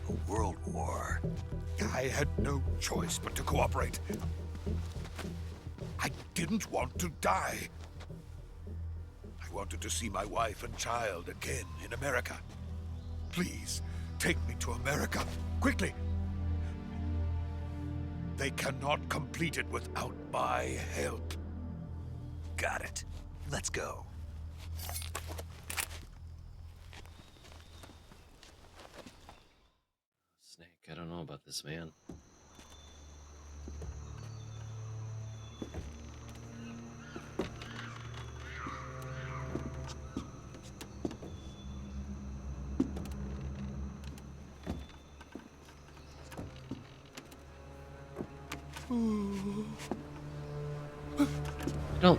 A world war? I had no choice but to cooperate. I didn't want to die. I wanted to see my wife and child again in America. Please, take me to America, quickly. They cannot complete it without my help. Got it. Let's go. Snake, I don't know about this, man.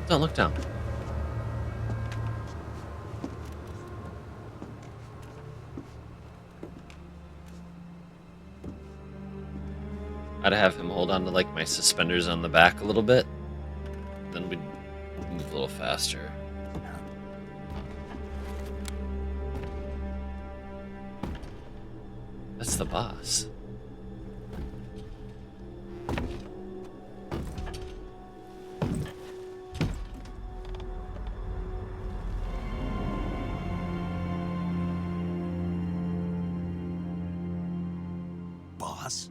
Don't look down. I'd have him hold on to like my suspenders on the back a little bit. Then we'd move a little faster. That's the boss. Boss?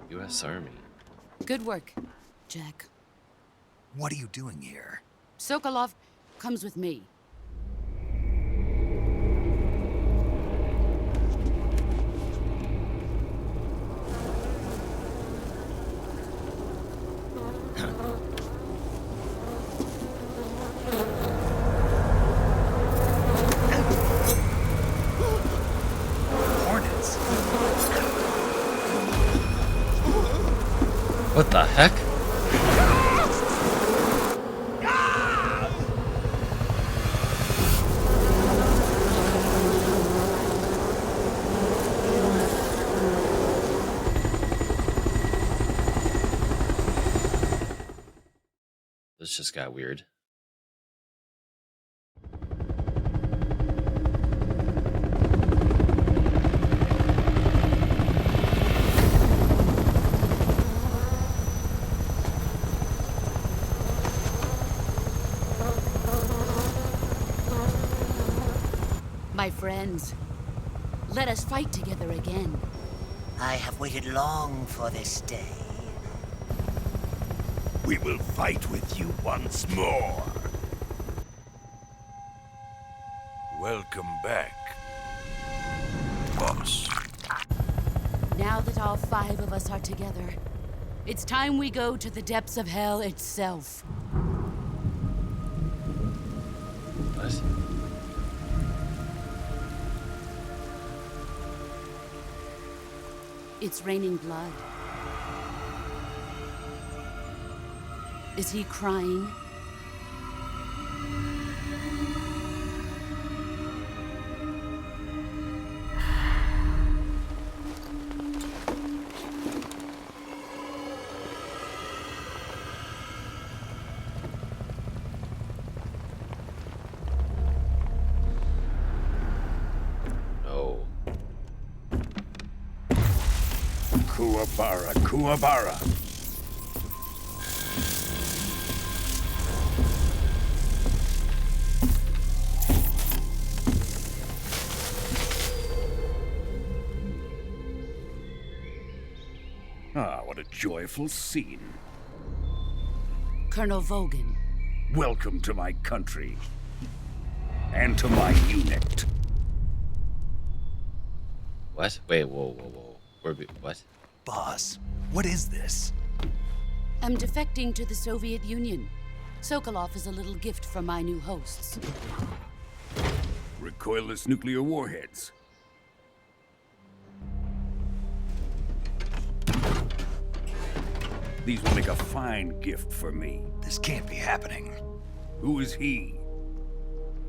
U.S. Army. Good work, Jack. What are you doing here? Sokolov comes with me. Hornets? What the heck? This just got weird. My friends, let us fight together again. I have waited long for this day. We will fight with you once more. Welcome back, boss. Now that all 5 of us are together, it's time we go to the depths of hell itself. What? It's raining blood. Is he crying? No. Kuwabara, Kuwabara. Ah, what a joyful scene. Colonel Vogan. Welcome to my country. And to my unit. What? Wait, whoa. What? Boss, what is this? I'm defecting to the Soviet Union. Sokolov is a little gift from my new hosts. Recoilless nuclear warheads. These will make a fine gift for me. This can't be happening. Who is he?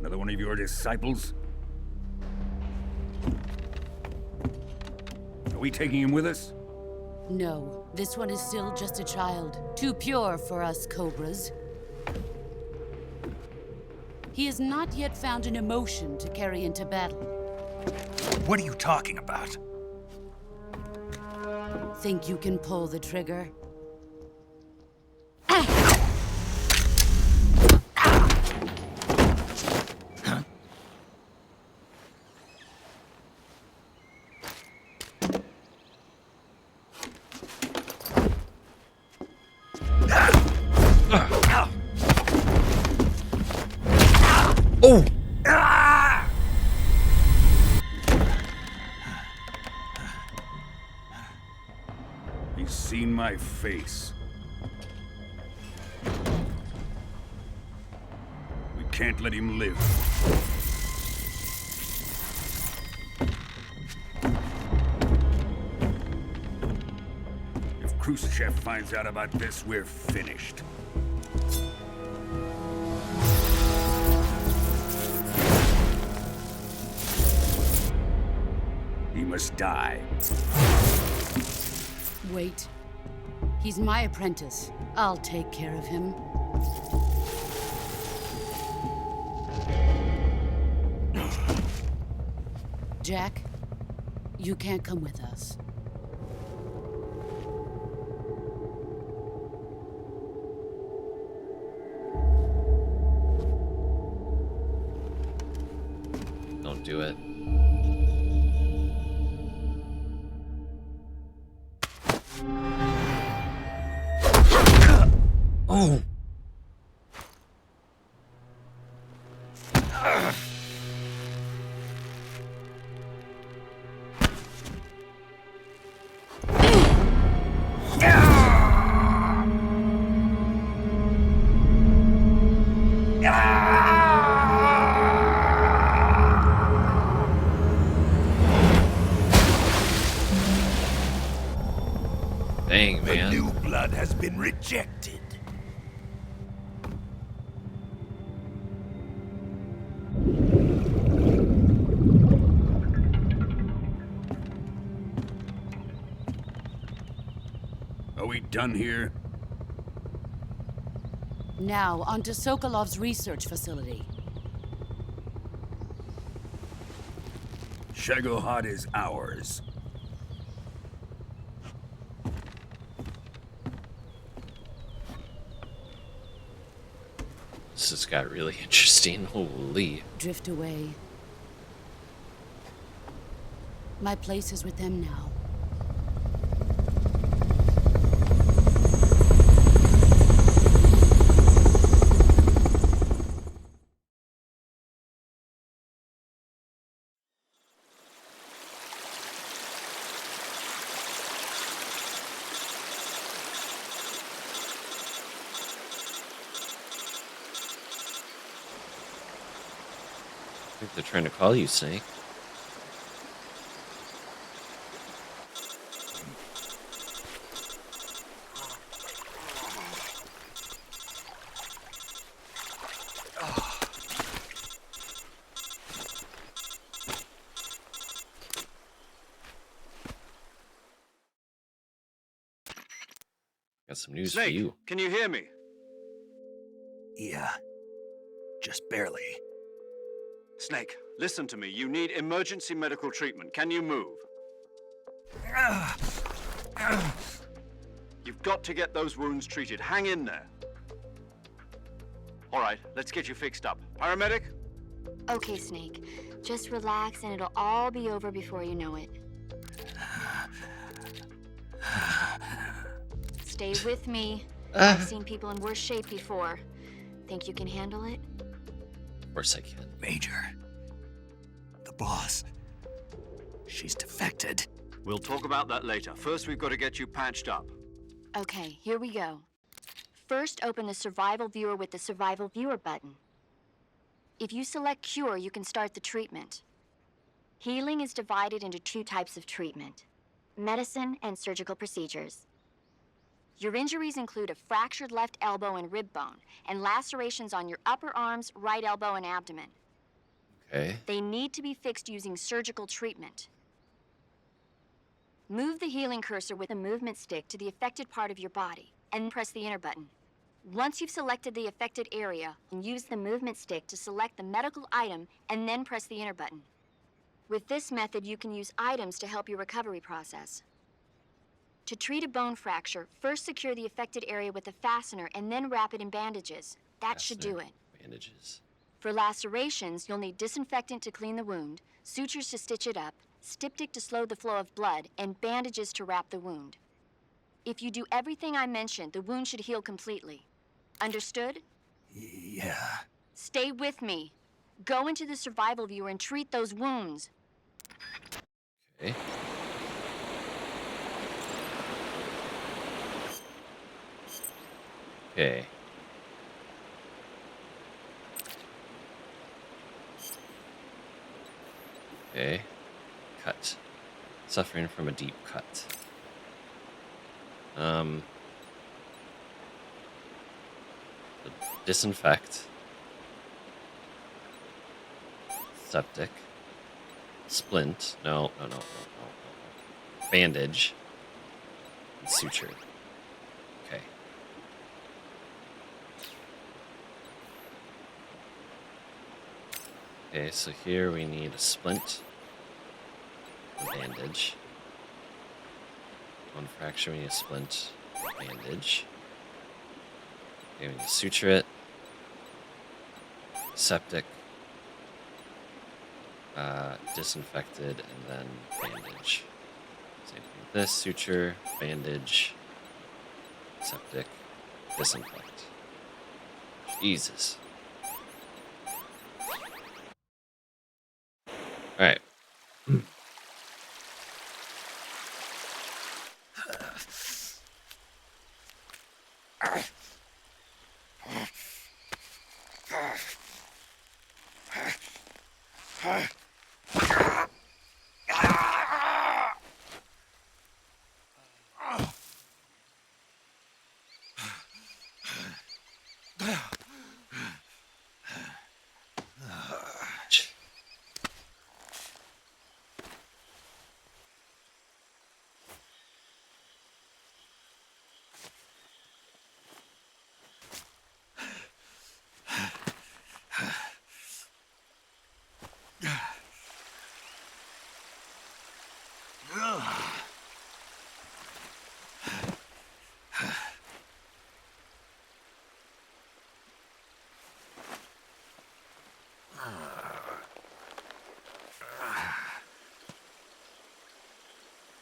Another one of your disciples? Are we taking him with us? No, this one is still just a child. Too pure for us Cobras. He has not yet found an emotion to carry into battle. What are you talking about? Think you can pull the trigger? Oh! He's seen my face. We can't let him live. If Khrushchev finds out about this, we're finished. He must die. Wait. He's my apprentice. I'll take care of him. Jack, you can't come with us. Don't do it. Oh! Dang, man. The new blood has been rejected. Are we done here? Now, on to Sokolov's research facility. Shagohod is ours. This has got really interesting. Holy. Drift away. My place is with them now. I think they're trying to call you, Snake. Got some news for Snake, you. can you hear me? Yeah. Just barely. Snake, listen to me. You need emergency medical treatment. Can you move? You've got to get those wounds treated. Hang in there. All right, let's get you fixed up. Paramedic? Okay, Snake. Just relax and it'll all be over before you know it. Stay with me. I've seen people in worse shape before. Think you can handle it? Of course I can. Major. The boss. She's defected. We'll talk about that later. First, we've got to get you patched up. Okay, here we go. First, open the Survival Viewer with the Survival Viewer button. If you select Cure, you can start the treatment. Healing is divided into two types of treatment: medicine and surgical procedures. Your injuries include a fractured left elbow and rib bone, and lacerations on your upper arms, right elbow, and abdomen. Okay. They need to be fixed using surgical treatment. Move the healing cursor with the movement stick to the affected part of your body, and press the enter button. Once you've selected the affected area, use the movement stick to select the medical item, and then press the enter button. With this method, you can use items to help your recovery process. To treat a bone fracture, first secure the affected area with a fastener and then wrap it in bandages. That should do it. Bandages. For lacerations, you'll need disinfectant to clean the wound, sutures to stitch it up, styptic to slow the flow of blood, and bandages to wrap the wound. If you do everything I mentioned, the wound should heal completely. Understood? Yeah. Stay with me. Go into the Survival Viewer and treat those wounds. Okay. Okay. Okay. Cut. Suffering from a deep cut. Disinfect. Septic. Splint. No. Bandage. And suture. Okay. Okay, so here we need a splint. A bandage. One fracture, we need a splint. Bandage. Okay, we need to suture it. Septic. Disinfected, and then bandage. Same thing with this. Suture, bandage, septic, disinfect. Jesus. Alright.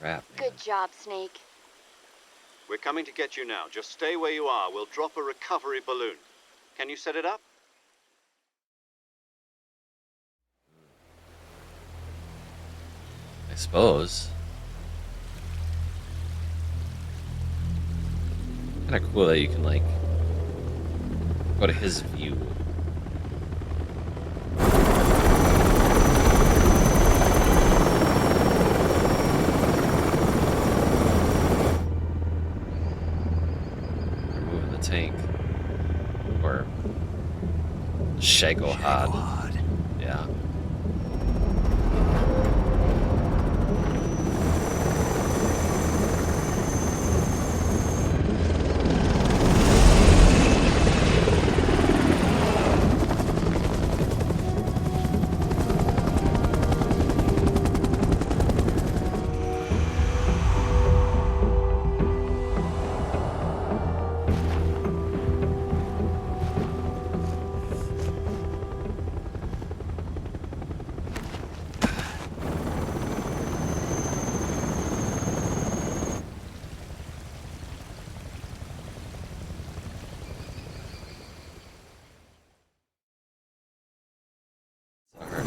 crap, man. Good job, Snake. We're coming to get you now. Just stay where you are. We'll drop a recovery balloon. Can you set it up? I suppose. Kind of cool that you can, like, go to his view. Removing the tank. Or Shagohod. Yeah.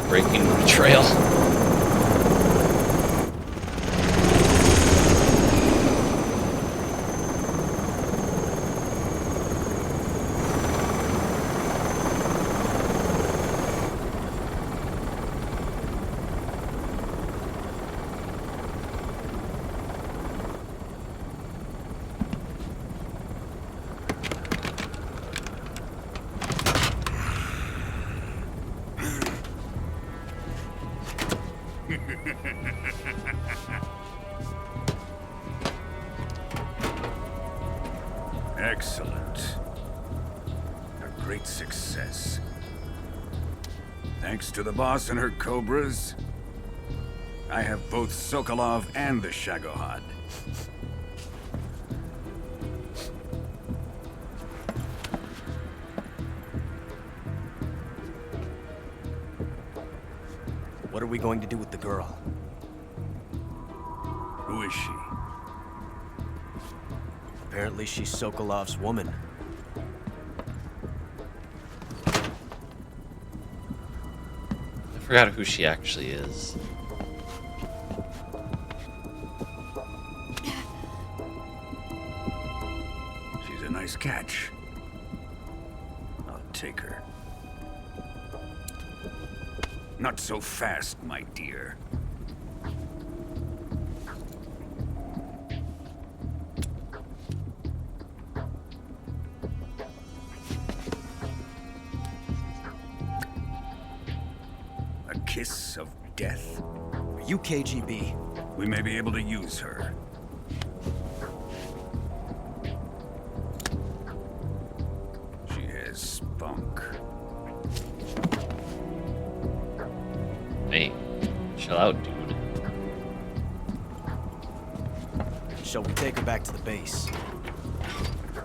Breaking betrayal. Excellent. A great success. Thanks to the boss and her cobras, I have both Sokolov and the Shagohod. What are we going to do with the girl? Who is she? Apparently she's Sokolov's woman. I forgot who she actually is. She's a nice catch. I'll take her. Not so fast, my dear. A kiss of death? Are you KGB? We may be able to use her. She has spunk. Hey, chill out, dude. Shall we take her back to the base?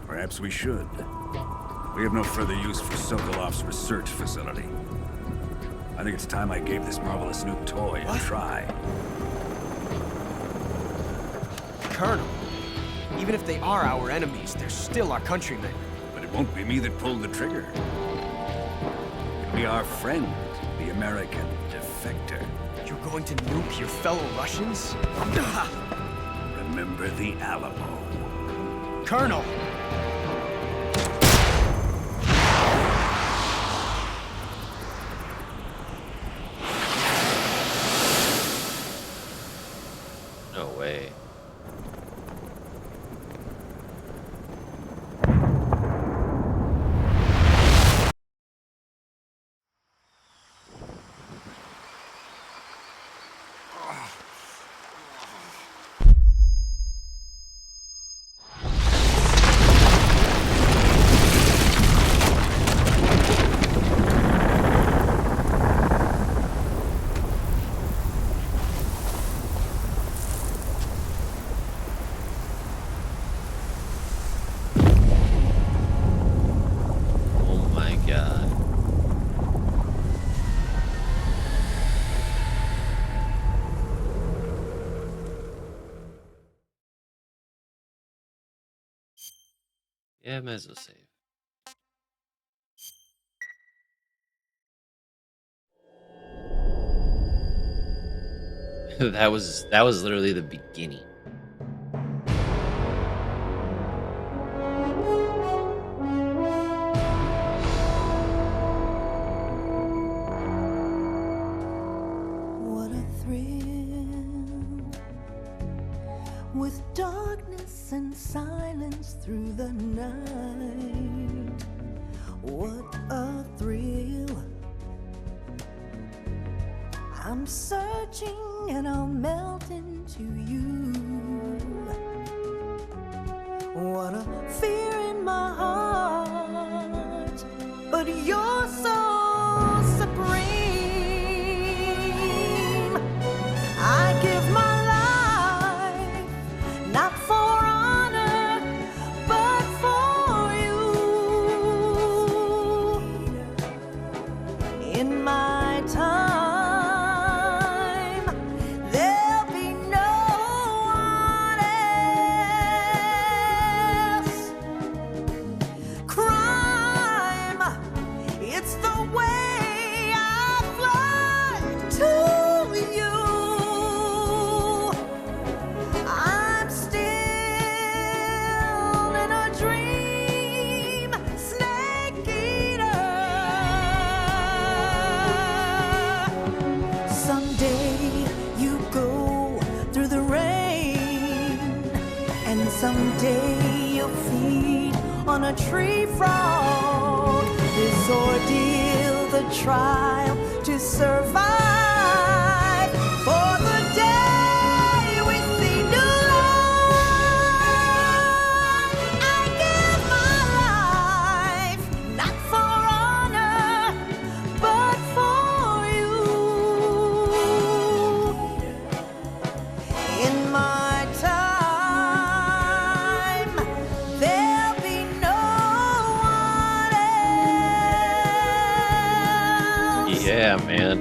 Perhaps we should. We have no further use for Sokolov's research facility. I think it's time I gave this marvelous new toy a try. Colonel, even if they are our enemies, they're still our countrymen. But it won't be me that pulled the trigger. It'll be our friend, the American defector. You're going to nuke your fellow Russians? Remember the Alamo. Colonel! No way. Yeah, might as well save. that was literally the beginning. What a thrill, with darkness and silence through the night. What a thrill. I'm searching and I'll melt into you. What a fear in my heart, but you're so supreme. I give my life, not for honor, but for you. In my time, someday you'll feed on a tree frog. This ordeal, the trial to survive. For the day we see new life, I give my life, not for honor, but for you. In my time, there'll be no one else. Yeah, man.